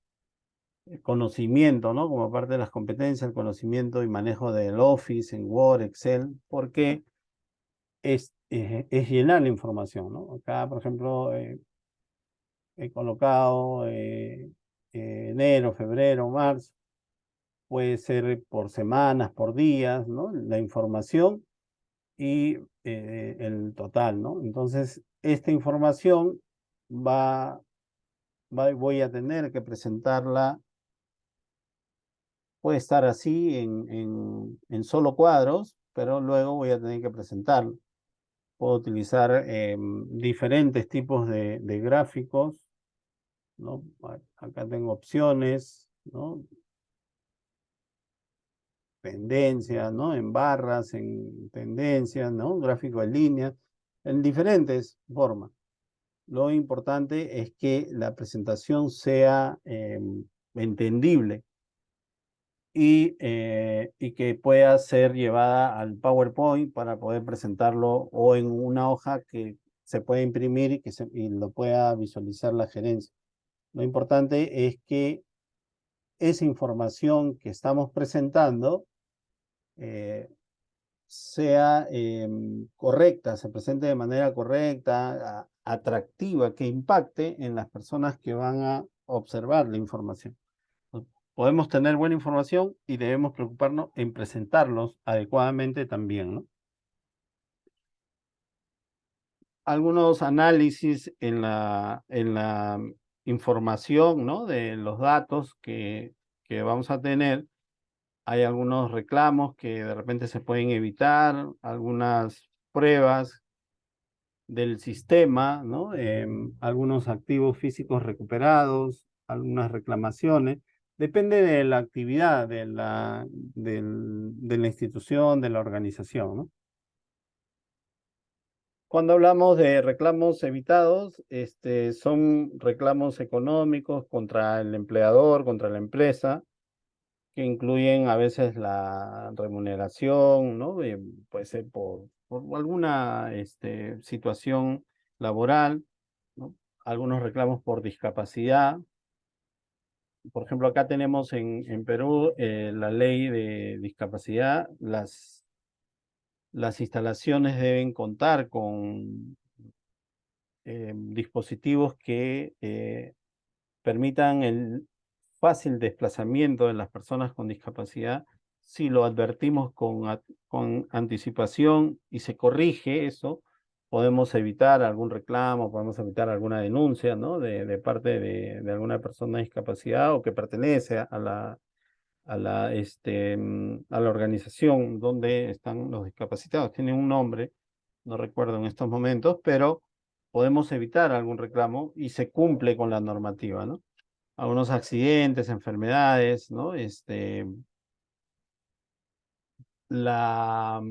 el conocimiento, ¿no? Como parte de las competencias, el conocimiento y manejo del Office, en Word, Excel, porque es llenar la información, ¿no? Acá, por ejemplo, he colocado enero, febrero, marzo, puede ser por semanas, por días, ¿no? La información y el total, ¿no? Entonces, esta información voy a tener que presentarla. Puede estar así en solo cuadros, pero luego voy a tener que presentarlo. Puedo utilizar diferentes tipos de gráficos, ¿no? Acá tengo opciones, ¿no? tendencias, ¿no? En barras, en tendencias, ¿no? Gráfico en línea, en diferentes formas. Lo importante es que la presentación sea entendible y que pueda ser llevada al PowerPoint para poder presentarlo o en una hoja que se pueda imprimir y lo pueda visualizar la gerencia. Lo importante es que esa información que estamos presentando eh, sea correcta, se presente de manera correcta, atractiva, que impacte en las personas que van a observar la información. Podemos tener buena información y debemos preocuparnos en presentarlos adecuadamente también, ¿no? Algunos análisis en la información, ¿no? De los datos que vamos a tener. Hay algunos reclamos que de repente se pueden evitar, algunas pruebas del sistema, ¿no? Algunos activos físicos recuperados, algunas reclamaciones. Depende de la actividad de la institución, de la organización, ¿no? Cuando hablamos de reclamos evitados, son reclamos económicos contra el empleador, contra la empresa, que incluyen a veces la remuneración, ¿no? Puede ser por alguna situación laboral, ¿no? Algunos reclamos por discapacidad. Por ejemplo, acá tenemos en Perú la ley de discapacidad. Las instalaciones deben contar con dispositivos que permitan el fácil desplazamiento de las personas con discapacidad. Si lo advertimos con anticipación y se corrige eso, podemos evitar algún reclamo, podemos evitar alguna denuncia, ¿no? De parte de alguna persona de discapacidad o que pertenece a la organización donde están los discapacitados. Tiene un nombre, no recuerdo en estos momentos, pero podemos evitar algún reclamo y se cumple con la normativa, ¿no? Algunos accidentes, enfermedades, ¿no? La,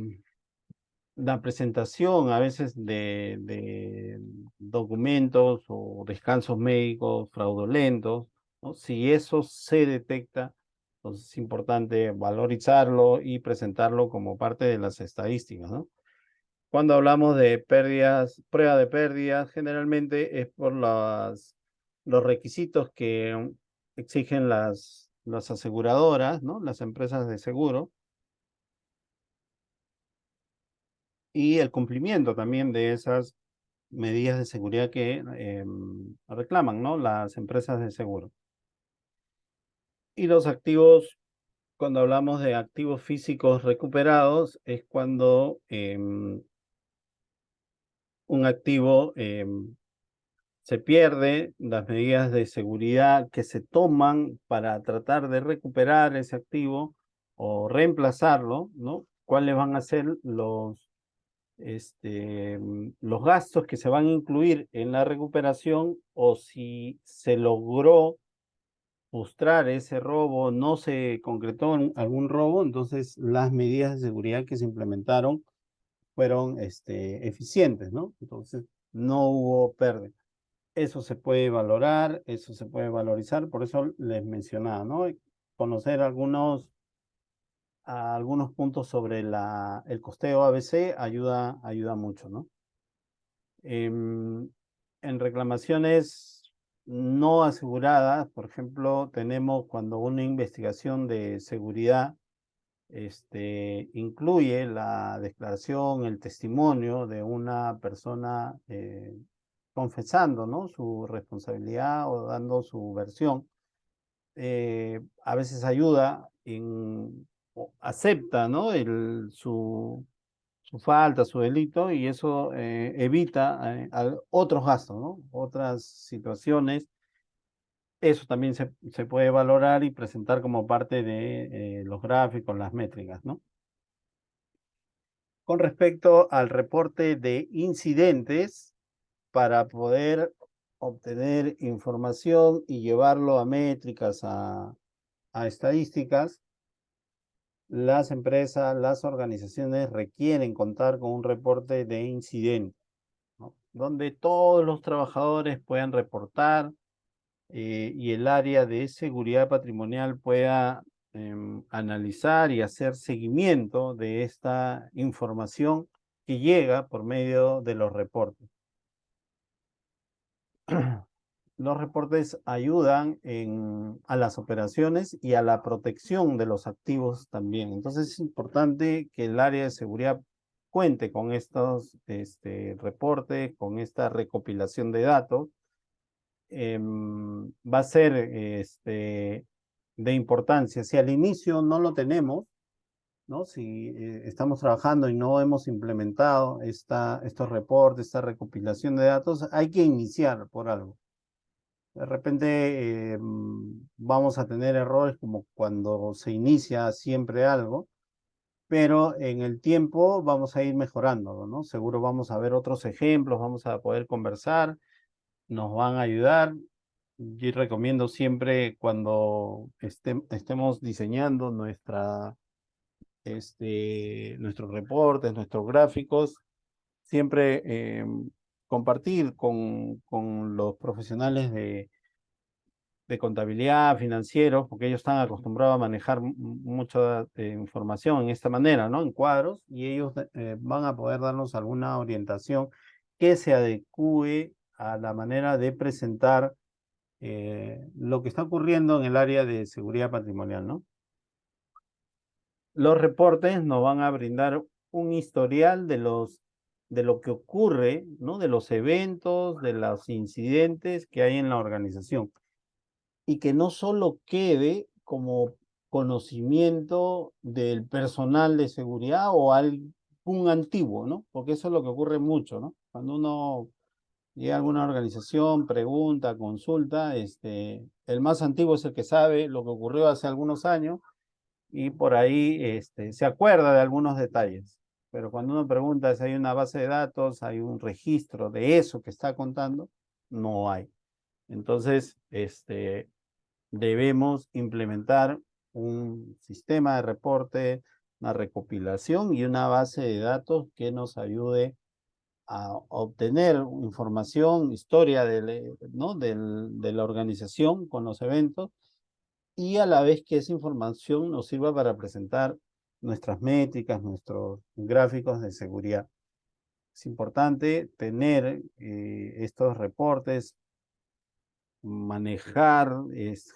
la presentación a veces de documentos o descansos médicos fraudulentos, ¿no? Si eso se detecta, entonces es importante valorizarlo y presentarlo como parte de las estadísticas, ¿no? Cuando hablamos de pérdidas, prueba de pérdidas, generalmente es por los requisitos que exigen las aseguradoras, ¿no? Las empresas de seguro, y el cumplimiento también de esas medidas de seguridad que reclaman, ¿no? Las empresas de seguro. Y los activos, cuando hablamos de activos físicos recuperados, es cuando un activo se pierde, las medidas de seguridad que se toman para tratar de recuperar ese activo o reemplazarlo, ¿no? ¿Cuáles van a ser los gastos que se van a incluir en la recuperación, o si se logró frustrar ese robo, no se concretó algún robo? Entonces las medidas de seguridad que se implementaron fueron eficientes, ¿no? Entonces no hubo pérdida. Eso se puede valorar, eso se puede valorizar, por eso les mencionaba, ¿no? Conocer algunos puntos sobre el costeo ABC ayuda mucho, ¿no? En reclamaciones no aseguradas, por ejemplo, tenemos cuando una investigación de seguridad incluye la declaración, el testimonio de una persona confesando, ¿no? Su responsabilidad o dando su versión. A veces ayuda o acepta, ¿no? Su falta, su delito, y eso evita otros gastos, ¿no? Otras situaciones. Eso también se puede valorar y presentar como parte de los gráficos, las métricas, ¿no? Con respecto al reporte de incidentes, para poder obtener información y llevarlo a métricas, a estadísticas, las empresas, las organizaciones requieren contar con un reporte de incidente, ¿no? Donde todos los trabajadores puedan reportar y el área de seguridad patrimonial pueda analizar y hacer seguimiento de esta información que llega por medio de los reportes. Los reportes ayudan a las operaciones y a la protección de los activos también. Entonces es importante que el área de seguridad cuente con estos reportes, con esta recopilación de datos. Va a ser de importancia. Si al inicio no lo tenemos, ¿no? Si estamos trabajando y no hemos implementado estos reportes, esta recopilación de datos, hay que iniciar por algo. De repente vamos a tener errores como cuando se inicia siempre algo, pero en el tiempo vamos a ir mejorando, ¿no? Seguro vamos a ver otros ejemplos, vamos a poder conversar, nos van a ayudar. Yo recomiendo siempre cuando estemos diseñando nuestros reportes, nuestros gráficos, siempre compartir con los profesionales de contabilidad, financieros, porque ellos están acostumbrados a manejar mucha información en esta manera, ¿no? En cuadros, y ellos van a poder darnos alguna orientación que se adecue a la manera de presentar lo que está ocurriendo en el área de seguridad patrimonial, ¿no? Los reportes nos van a brindar un historial de lo que ocurre, ¿no? De los eventos, de los incidentes que hay en la organización. Y que no solo quede como conocimiento del personal de seguridad o algún antiguo, ¿no? Porque eso es lo que ocurre mucho, ¿no? Cuando uno llega a alguna organización, pregunta, consulta, el más antiguo es el que sabe lo que ocurrió hace algunos años y por ahí se acuerda de algunos detalles. Pero cuando uno pregunta si hay una base de datos, hay un registro de eso que está contando, no hay. Entonces, debemos implementar un sistema de reporte, una recopilación y una base de datos que nos ayude a obtener información, historia ¿no? De la organización con los eventos y a la vez que esa información nos sirva para presentar nuestras métricas, nuestros gráficos de seguridad. Es importante tener estos reportes, manejar,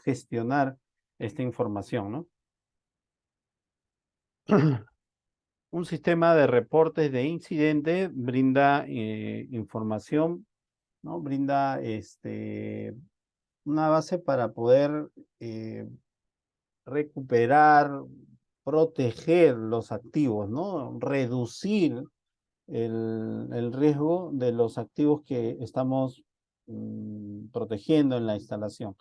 gestionar esta información, ¿no? Un sistema de reportes de incidente brinda información, ¿no? Brinda una base para poder recuperar, proteger los activos, ¿no? Reducir el riesgo de los activos que estamos protegiendo en la instalación.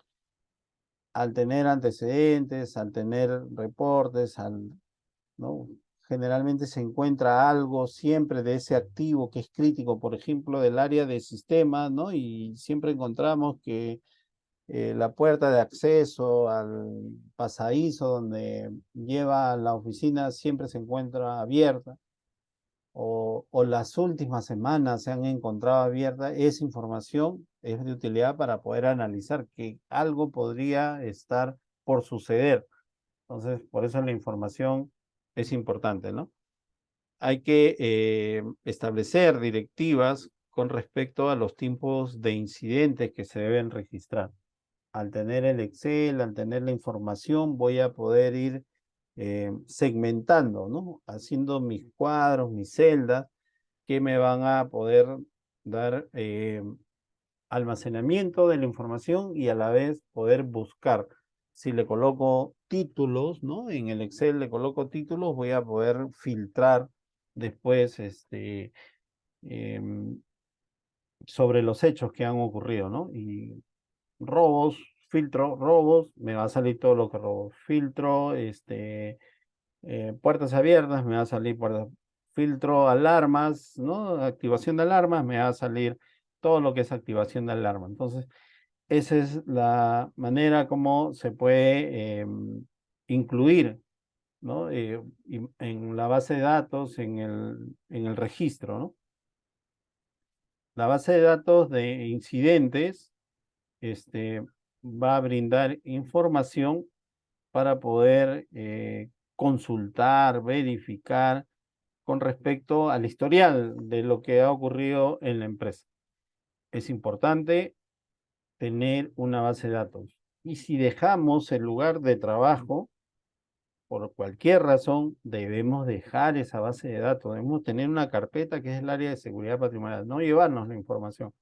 Al tener antecedentes, al tener reportes, ¿no? Generalmente se encuentra algo siempre de ese activo que es crítico, por ejemplo, del área de sistemas, ¿no? Y siempre encontramos que la puerta de acceso al pasadizo donde lleva a la oficina siempre se encuentra abierta o las últimas semanas se han encontrado abiertas. Esa información es de utilidad para poder analizar que algo podría estar por suceder. Entonces, por eso la información es importante, ¿no? Hay que establecer directivas con respecto a los tipos de incidentes que se deben registrar. Al tener el Excel, al tener la información, voy a poder ir segmentando, ¿no? Haciendo mis cuadros, mis celdas, que me van a poder dar almacenamiento de la información y a la vez poder buscar. Si le coloco títulos, ¿no? En el Excel le coloco títulos, voy a poder filtrar después em, sobre los hechos que han ocurrido, ¿no? Y robos, filtro robos, me va a salir todo lo que robo. Filtro, puertas abiertas, me va a salir puertas. Filtro alarmas, ¿no? Activación de alarmas, me va a salir todo lo que es activación de alarma. Entonces, esa es la manera como se puede incluir ¿no? Y en la base de datos, en el registro, ¿no? La base de datos de incidentes, este, va a brindar información para poder consultar, verificar con respecto al historial de lo que ha ocurrido en la empresa. Es importante tener una base de datos. Y si dejamos el lugar de trabajo, por cualquier razón, debemos dejar esa base de datos. Debemos tener una carpeta que es el área de seguridad patrimonial, no llevarnos la información,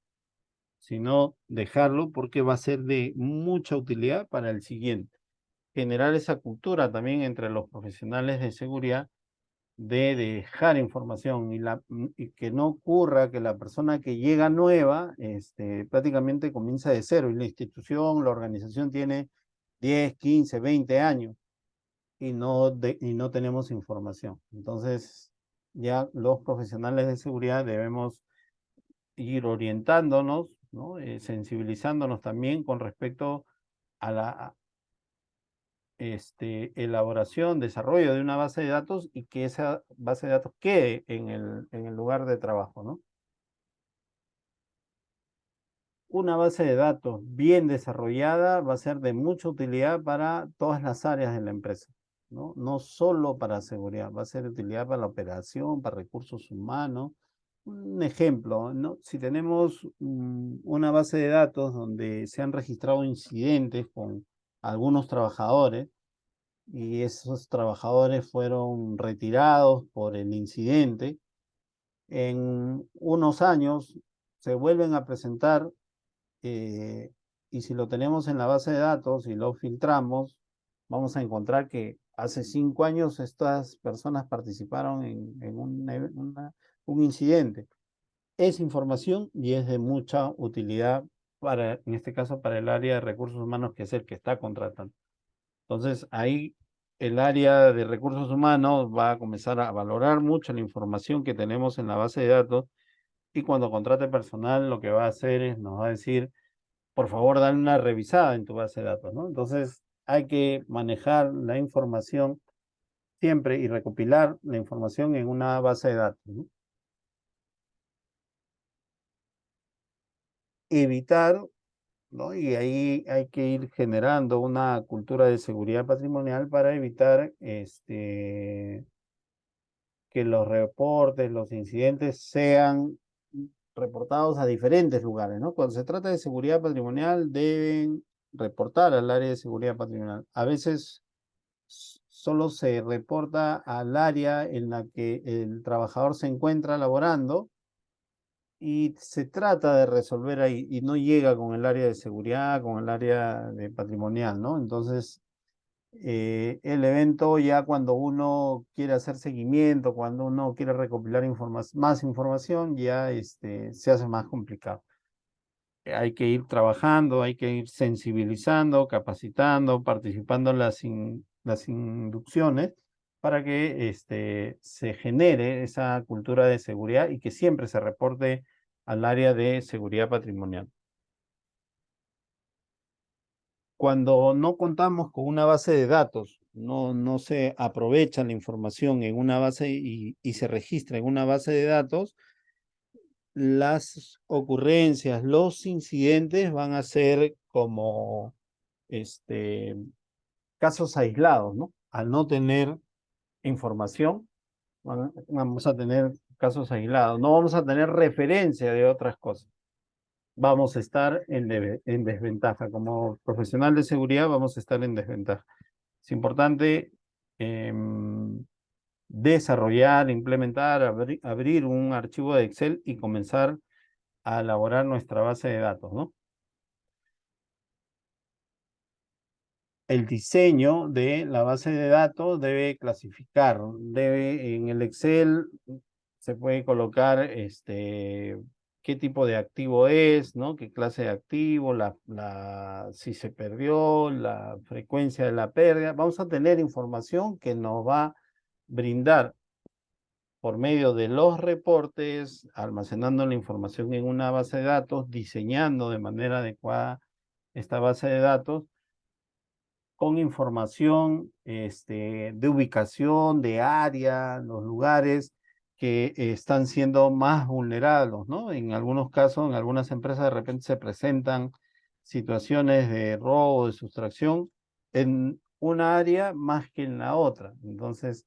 sino dejarlo porque va a ser de mucha utilidad para el siguiente. Generar esa cultura también entre los profesionales de seguridad de dejar información y que no ocurra que la persona que llega nueva prácticamente comienza de cero y la institución, la organización tiene 10, 15, 20 años y no tenemos información. Entonces, ya los profesionales de seguridad debemos ir orientándonos, ¿no? Sensibilizándonos también con respecto a la elaboración, desarrollo de una base de datos y que esa base de datos quede en el lugar de trabajo, ¿no? Una base de datos bien desarrollada va a ser de mucha utilidad para todas las áreas de la empresa, ¿no? No solo para seguridad, va a ser de utilidad para la operación, para recursos humanos. Un ejemplo, ¿no? Si tenemos una base de datos donde se han registrado incidentes con algunos trabajadores, y esos trabajadores fueron retirados por el incidente. En unos años se vuelven a presentar eh, y si lo tenemos en la base de datos y lo filtramos, vamos a encontrar que hace 5 años estas personas participaron en un incidente. Es información y es de mucha utilidad para, en este caso, para el área de recursos humanos, que es el que está contratando. Entonces, ahí el área de recursos humanos va a comenzar a valorar mucho la información que tenemos en la base de datos y cuando contrate personal lo que va a hacer es nos va a decir, por favor, dale una revisada en tu base de datos, ¿no? Entonces, hay que manejar la información siempre y recopilar la información en una base de datos, ¿no? Evitar, ¿no? Y ahí hay que ir generando una cultura de seguridad patrimonial para evitar que los reportes, los incidentes sean reportados a diferentes lugares, ¿no? Cuando se trata de seguridad patrimonial, deben reportar al área de seguridad patrimonial. A veces solo se reporta al área en la que el trabajador se encuentra laborando y se trata de resolver ahí y no llega con el área de seguridad, con el área de patrimonial, ¿no? Entonces, el evento ya cuando uno quiere hacer seguimiento, cuando uno quiere recopilar más información, ya se hace más complicado. Hay que ir trabajando, hay que ir sensibilizando, capacitando, participando en las inducciones para que se genere esa cultura de seguridad y que siempre se reporte al área de seguridad patrimonial. Cuando no contamos con una base de datos, no se aprovecha la información en una base y se registra en una base de datos, las ocurrencias, los incidentes van a ser como este, casos aislados, ¿no? Al no tener información, vamos a tener casos aislados, no vamos a tener referencia de otras cosas. Vamos a estar en desventaja. Como profesional de seguridad vamos a estar en desventaja. Es importante desarrollar, implementar, abrir un archivo de Excel y comenzar a elaborar nuestra base de datos, ¿no? El diseño de la base de datos debe clasificar, en el Excel se puede colocar qué tipo de activo es, ¿no? Qué clase de activo, si se perdió, la frecuencia de la pérdida. Vamos a tener información que nos va a brindar por medio de los reportes, almacenando la información en una base de datos, diseñando de manera adecuada esta base de datos con información de ubicación, de área, los lugares que están siendo más vulnerados, ¿no? En algunos casos, en algunas empresas de repente se presentan situaciones de robo, de sustracción en una área más que en la otra. Entonces,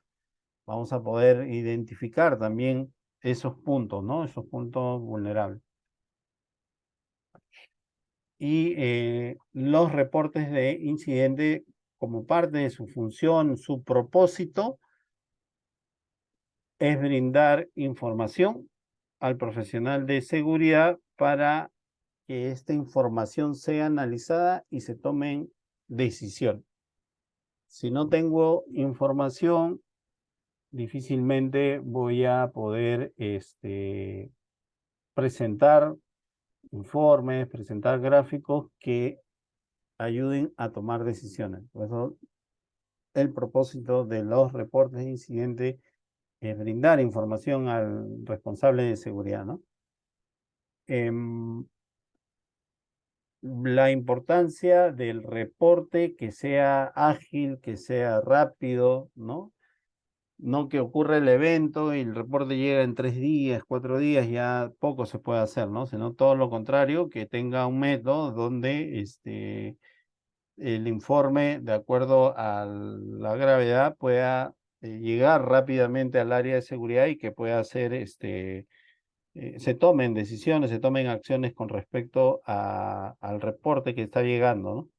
vamos a poder identificar también esos puntos, ¿no? Esos puntos vulnerables. Y los reportes de incidente como parte de su función, su propósito es brindar información al profesional de seguridad para que esta información sea analizada y se tomen decisiones. Si no tengo información, difícilmente voy a poder presentar informes, presentar gráficos que ayuden a tomar decisiones. Por eso el propósito de los reportes de incidente es brindar información al responsable de seguridad, ¿no? La importancia del reporte, que sea ágil, que sea rápido, ¿no? No que ocurra el evento y el reporte llega en 3 días, 4 días, ya poco se puede hacer, ¿no? Sino todo lo contrario, que tenga un método donde el informe, de acuerdo a la gravedad, pueda llegar rápidamente al área de seguridad y que pueda ser, se tomen decisiones, se tomen acciones con respecto al reporte que está llegando, ¿no?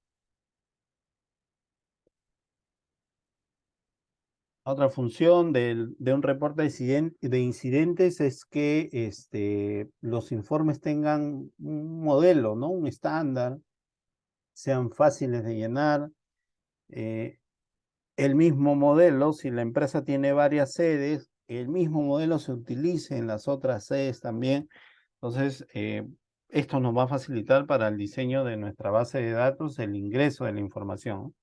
Otra función de un reporte de incidentes es que los informes tengan un modelo, ¿no? Un estándar, sean fáciles de llenar. eh, el mismo modelo, si la empresa tiene varias sedes, el mismo modelo se utilice en las otras sedes también. Entonces, esto nos va a facilitar para el diseño de nuestra base de datos, el ingreso de la información.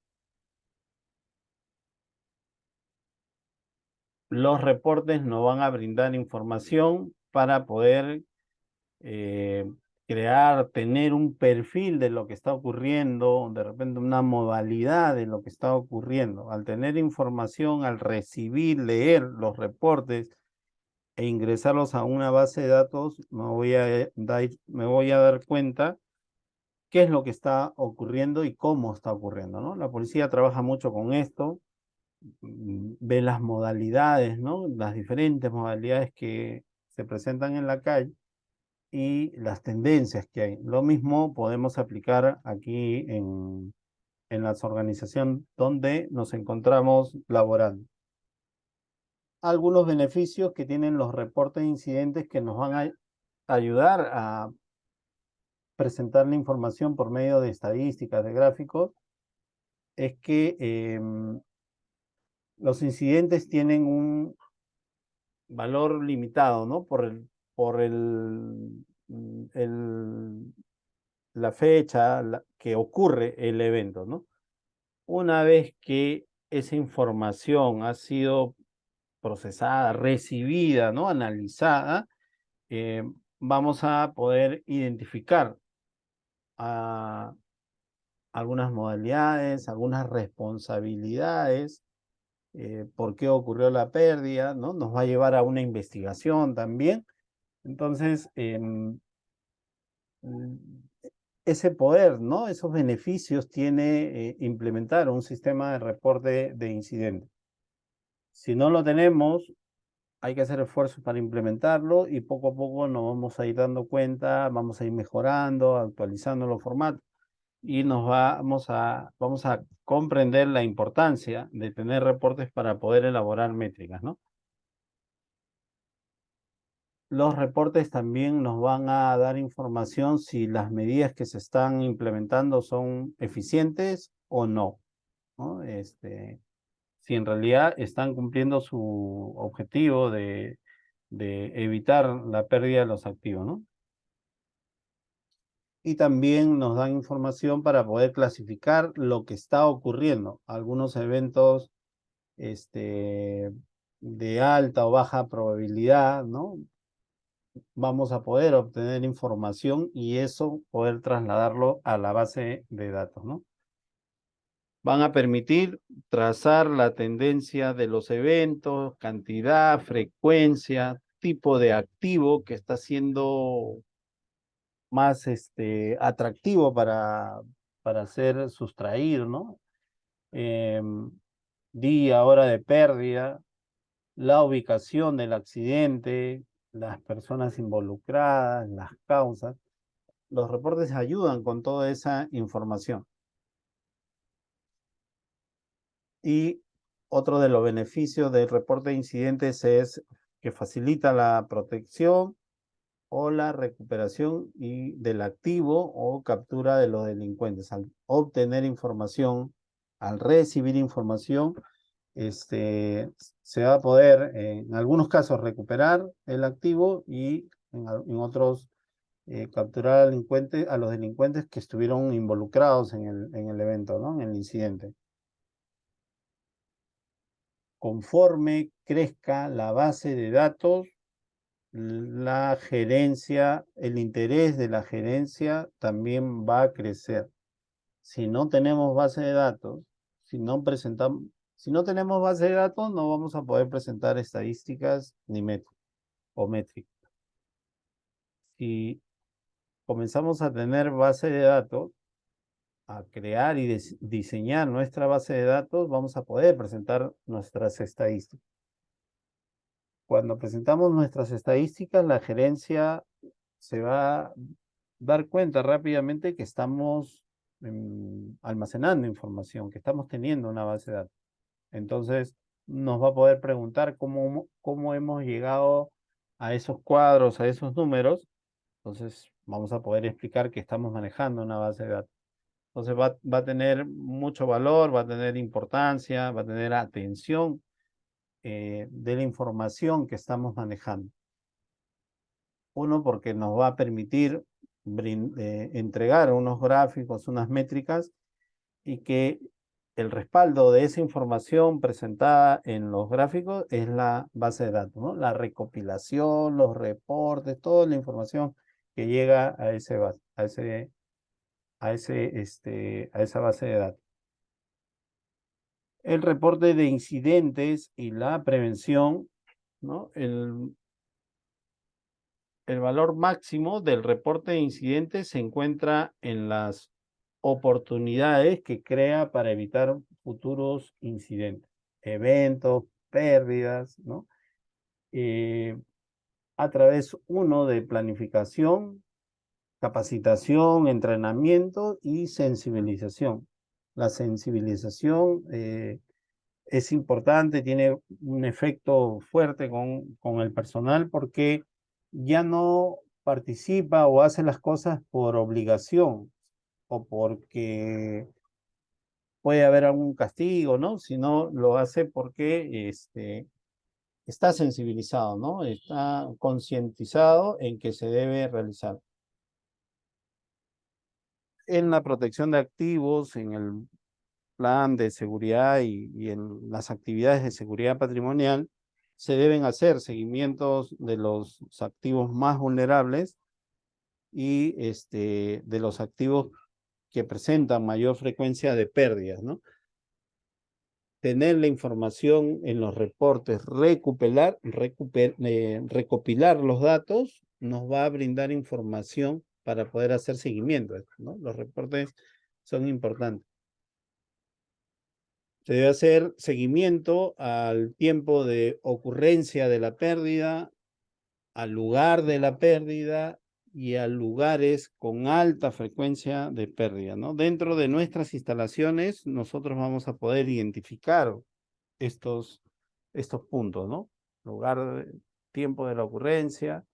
Los reportes nos van a brindar información para poder eh, crear, tener un perfil de lo que está ocurriendo, de repente una modalidad de lo que está ocurriendo. Al tener información, al recibir, leer los reportes e ingresarlos a una base de datos, me voy a dar cuenta qué es lo que está ocurriendo y cómo está ocurriendo, ¿no? La policía trabaja mucho con esto, ve las modalidades, ¿no? Las diferentes modalidades que se presentan en la calle y las tendencias que hay. Lo mismo podemos aplicar aquí en las organizaciones donde nos encontramos laborando. Algunos beneficios que tienen los reportes de incidentes que nos van a ayudar a presentar la información por medio de estadísticas, de gráficos, es que los incidentes tienen un valor limitado, ¿no? Por la fecha que ocurre el evento, ¿no? Una vez que esa información ha sido procesada, recibida, ¿no? Analizada, eh, vamos a poder identificar a algunas modalidades, algunas responsabilidades, por qué ocurrió la pérdida, ¿no? Nos va a llevar a una investigación también. Entonces, mm, ese poder, ¿no? Esos beneficios tiene implementar un sistema de reporte de incidentes. Si no lo tenemos, hay que hacer esfuerzos para implementarlo y poco a poco nos vamos a ir dando cuenta, vamos a ir mejorando, actualizando los formatos y vamos a comprender la importancia de tener reportes para poder elaborar métricas, ¿no? Los reportes también nos van a dar información si las medidas que se están implementando son eficientes o no, ¿no? Si en realidad están cumpliendo su objetivo de evitar la pérdida de los activos, ¿no? Y también nos dan información para poder clasificar lo que está ocurriendo. Algunos eventos de alta o baja probabilidad, ¿no? Vamos a poder obtener información y eso poder trasladarlo a la base de datos, ¿no? Van a permitir trazar la tendencia de los eventos, cantidad, frecuencia, tipo de activo que está siendo más atractivo para ser sustraído, ¿no? Em, Día, hora de pérdida, la ubicación del accidente, las personas involucradas, las causas. Los reportes ayudan con toda esa información. Y otro de los beneficios del reporte de incidentes es que facilita la protección o la recuperación del activo o captura de los delincuentes. Al obtener información, al recibir información, se va a poder en algunos casos recuperar el activo y en otros capturar a los delincuentes que estuvieron involucrados en el evento, ¿no? En el incidente. Conforme crezca la base de datos, la gerencia, el interés de la gerencia también va a crecer. Si no tenemos base de datos, si no tenemos base de datos, no vamos a poder presentar estadísticas ni métricas. Si comenzamos a tener base de datos, a crear y diseñar nuestra base de datos, vamos a poder presentar nuestras estadísticas. Cuando presentamos nuestras estadísticas, la gerencia se va a dar cuenta rápidamente que estamos almacenando información, que estamos teniendo una base de datos. Entonces, nos va a poder preguntar cómo hemos llegado a esos cuadros, a esos números. Entonces, vamos a poder explicar que estamos manejando una base de datos. Entonces, va a tener mucho valor, va a tener importancia, va a tener atención de la información que estamos manejando. Uno, porque nos va a permitir entregar unos gráficos, unas métricas y que el respaldo de esa información presentada en los gráficos es la base de datos, ¿no? La recopilación, los reportes, toda la información que llega a esa base de datos. El reporte de incidentes y la prevención, ¿no? El valor máximo del reporte de incidentes se encuentra en las oportunidades que crea para evitar futuros incidentes, eventos, pérdidas, ¿no? A través, uno, de planificación, capacitación, entrenamiento y sensibilización. La sensibilización es importante, tiene un efecto fuerte con el personal porque ya no participa o hace las cosas por obligación o porque puede haber algún castigo, ¿no? Sino lo hace porque está sensibilizado, ¿no? Está concientizado en que se debe realizar. En la protección de activos, en el plan de seguridad y en las actividades de seguridad patrimonial, se deben hacer seguimientos de los activos más vulnerables y de los activos que presentan mayor frecuencia de pérdidas, ¿no? Tener la información en los reportes, recopilar los datos, nos va a brindar información para poder hacer seguimiento, ¿no? Los reportes son importantes. Se debe hacer seguimiento al tiempo de ocurrencia de la pérdida, al lugar de la pérdida y a lugares con alta frecuencia de pérdida, ¿no? Dentro de nuestras instalaciones, nosotros vamos a poder identificar estos puntos, ¿no? Tiempo de la ocurrencia,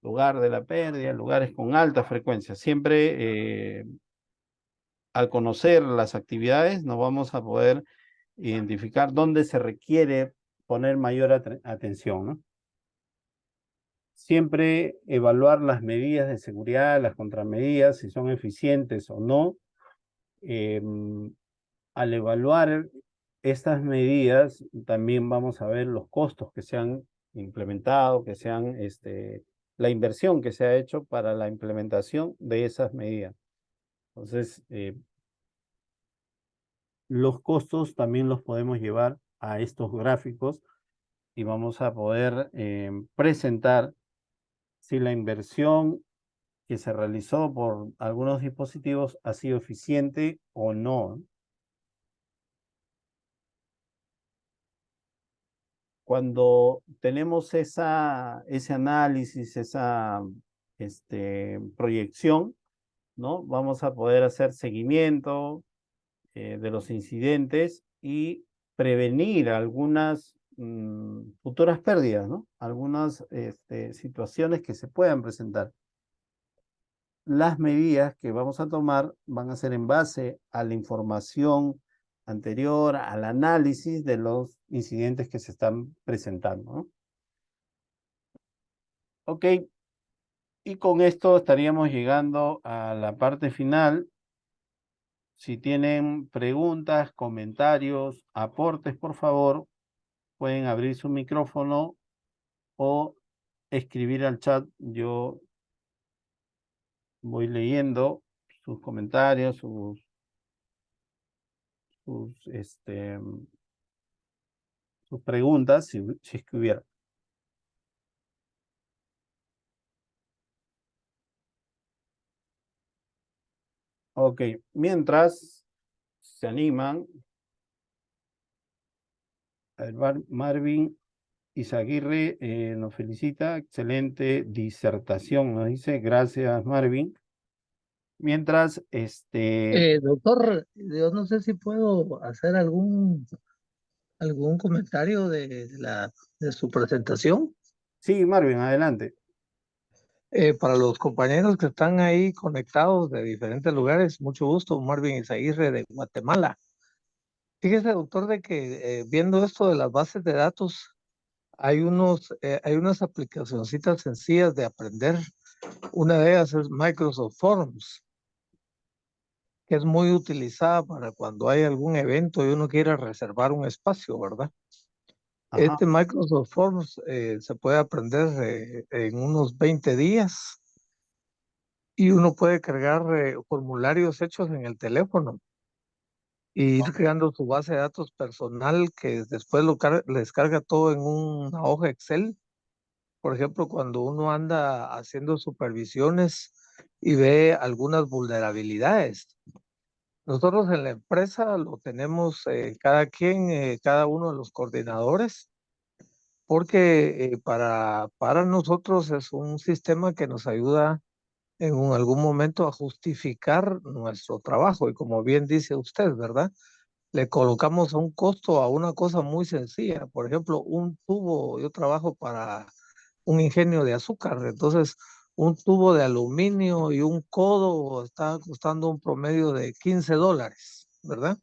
lugar de la pérdida, lugares con alta frecuencia. Siempre al conocer las actividades, nos vamos a poder identificar dónde se requiere poner mayor atención, ¿no? Siempre evaluar las medidas de seguridad, las contramedidas, si son eficientes o no. Al evaluar estas medidas, también vamos a ver los costos que se han implementado, la inversión que se ha hecho para la implementación de esas medidas. Entonces, los costos también los podemos llevar a estos gráficos y vamos a poder presentar si la inversión que se realizó por algunos dispositivos ha sido eficiente o no. Cuando tenemos ese análisis, esa proyección, ¿no? Vamos a poder hacer seguimiento de los incidentes y prevenir algunas futuras pérdidas, ¿no? Algunas situaciones que se puedan presentar. Las medidas que vamos a tomar van a ser en base a la información anterior, al análisis de los incidentes que se están presentando, ¿no? Ok, y con esto estaríamos llegando a la parte final. Si tienen preguntas, comentarios, aportes, por favor, pueden abrir su micrófono o escribir al chat. Yo voy leyendo sus comentarios, sus, este, sus preguntas, si es que hubiera. Ok, mientras se animan, Marvin Izaguirre nos felicita, excelente disertación, nos dice, gracias Marvin. Mientras, Doctor, yo no sé si puedo hacer algún comentario de su presentación. sí, Marvin, adelante. Para los compañeros que están ahí conectados de diferentes lugares, mucho gusto, Marvin Izaguirre de Guatemala. Fíjese, doctor, de que viendo esto de las bases de datos, hay unas aplicacioncitas sencillas de aprender. Una de ellas es Microsoft Forms, que es muy utilizada para cuando hay algún evento y uno quiere reservar un espacio, ¿verdad? Ajá, Este Microsoft Forms se puede aprender en unos 20 días y uno puede cargar formularios hechos en el teléfono e ir creando su base de datos personal que después les carga todo en una hoja Excel. Por ejemplo, cuando uno anda haciendo supervisiones y ve algunas vulnerabilidades. Nosotros en la empresa lo tenemos cada quien, cada uno de los coordinadores, porque para nosotros es un sistema que nos ayuda algún momento a justificar nuestro trabajo. Y como bien dice usted, ¿verdad? Le colocamos un costo a una cosa muy sencilla. Por ejemplo, un tubo, yo trabajo para un ingenio de azúcar, entonces un tubo de aluminio y un codo está costando un promedio de $15, ¿verdad?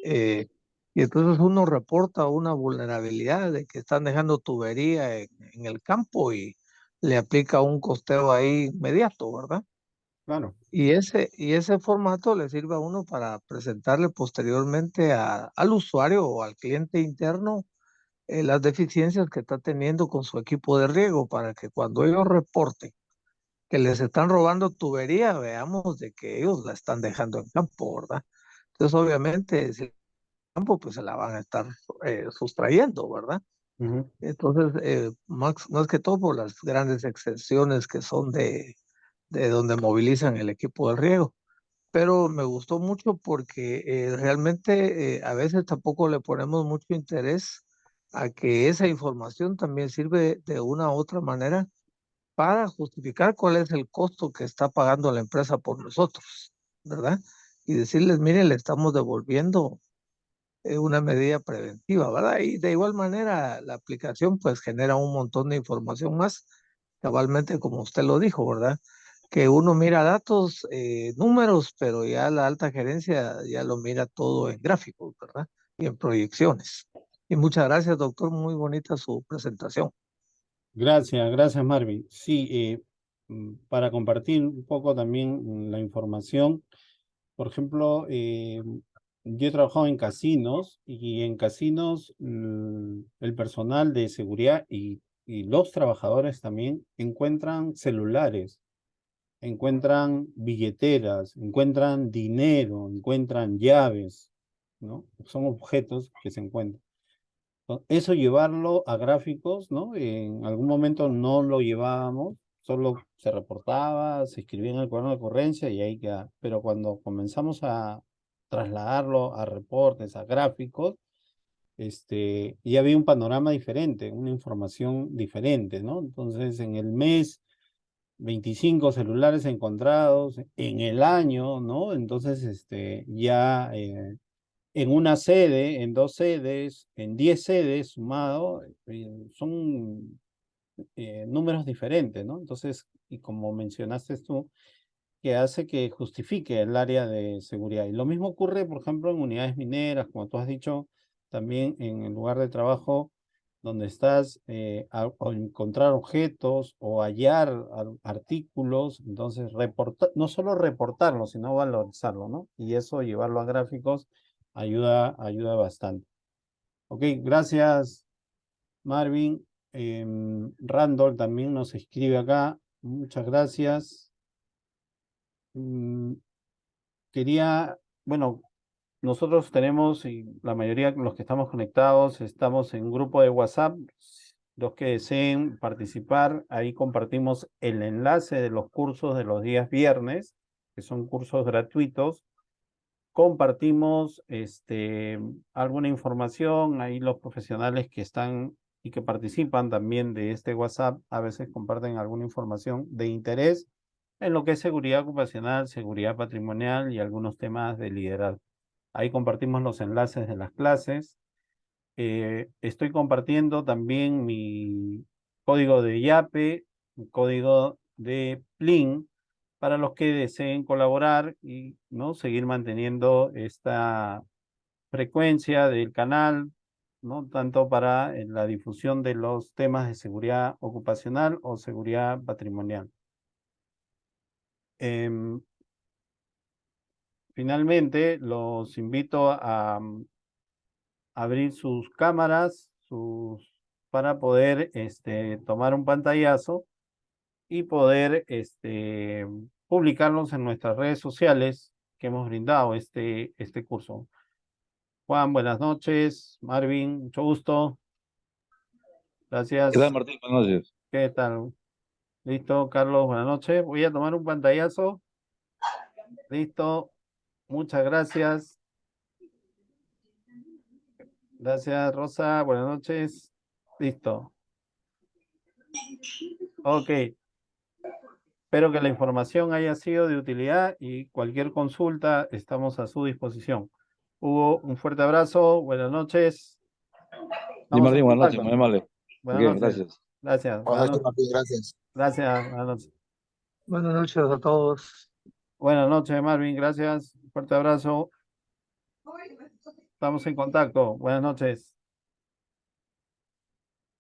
Eh, y entonces uno reporta una vulnerabilidad de que están dejando tubería en el campo y le aplica un costeo ahí inmediato, ¿verdad? claro. Y ese formato le sirve a uno para presentarle posteriormente al usuario o al cliente interno las deficiencias que está teniendo con su equipo de riego para que cuando ellos reporten que les están robando tubería, veamos de que ellos la están dejando en campo, ¿verdad? Entonces, obviamente, si campo, pues se la van a estar sustrayendo, ¿verdad? Ujú. Entonces, más que todo por las grandes extensiones que son de donde movilizan el equipo de riego. Pero me gustó mucho porque realmente a veces tampoco le ponemos mucho interés a que esa información también sirve de una u otra manera para justificar cuál es el costo que está pagando la empresa por nosotros, ¿verdad? Y decirles, miren, le estamos devolviendo una medida preventiva, ¿verdad? Y de igual manera, la aplicación pues genera un montón de información más, cabalmente como usted lo dijo, ¿verdad? Que uno mira datos, números, pero ya la alta gerencia ya lo mira todo en gráficos, ¿verdad? Y en proyecciones. Y muchas gracias, doctor, muy bonita su presentación. Gracias, gracias Marvin. Sí, para compartir un poco también la información, por ejemplo, yo he trabajado en casinos y en casinos el personal de seguridad y los trabajadores también encuentran celulares, encuentran billeteras, encuentran dinero, encuentran llaves. ¿no? Son objetos que se encuentran. Eso llevarlo a gráficos, ¿no? En algún momento no lo llevábamos, solo se reportaba, se escribía en el cuaderno de ocurrencia y ahí queda. Pero cuando comenzamos a trasladarlo a reportes, a gráficos, ya había un panorama diferente, una información diferente, ¿no? Entonces, en el mes, 25 celulares encontrados, en el año, ¿no? Entonces, ya en una sede, en dos sedes, en 10 sedes sumado, son números diferentes, ¿no? Entonces, y como mencionaste tú, que hace que justifique el área de seguridad. Y lo mismo ocurre, por ejemplo, en unidades mineras, como tú has dicho, también en el lugar de trabajo donde estás, o encontrar objetos o hallar artículos, entonces no solo reportarlo, sino valorizarlo, ¿no? Y eso, llevarlo a gráficos, ayuda bastante. Ok, gracias, Marvin. Randall también nos escribe acá. Muchas gracias. Mm, Quería, bueno, nosotros tenemos, y la mayoría de los que estamos conectados, estamos en un grupo de WhatsApp. Los que deseen participar, ahí compartimos el enlace de los cursos de los días viernes, que son cursos gratuitos. Compartimos alguna información, ahí los profesionales que están y que participan también de este WhatsApp, a veces comparten alguna información de interés en lo que es seguridad ocupacional, seguridad patrimonial y algunos temas de liderazgo. Ahí compartimos los enlaces de las clases. Estoy compartiendo también mi código de YAPE, mi código de PLIN, para los que deseen colaborar y, ¿no?, seguir manteniendo esta frecuencia del canal, ¿no?, tanto para la difusión de los temas de seguridad ocupacional o seguridad patrimonial. Finalmente, los invito a abrir sus cámaras para poder tomar un pantallazo y poder publicarlos en nuestras redes sociales que hemos brindado este curso. Juan, buenas noches. Marvin, mucho gusto. ¿Qué tal, Gracias. Martín? Buenas noches. ¿Qué tal? Listo, Carlos, buenas noches. Voy a tomar un pantallazo. Listo. Muchas gracias. Gracias, Rosa. Buenas noches. Listo. Ok. Espero que la información haya sido de utilidad y cualquier consulta estamos a su disposición. Hugo, un fuerte abrazo. Buenas noches. Sí, Estamos en Martín, buenas noches, contacto. muy amable. Ok, Buenas noches. gracias. Gracias. Buenas Buenas noches, noches. Martín, gracias. Gracias. Buenas noches. Buenas noches a todos. Buenas noches, Marvin. Gracias. Fuerte abrazo. Estamos en contacto. Buenas noches.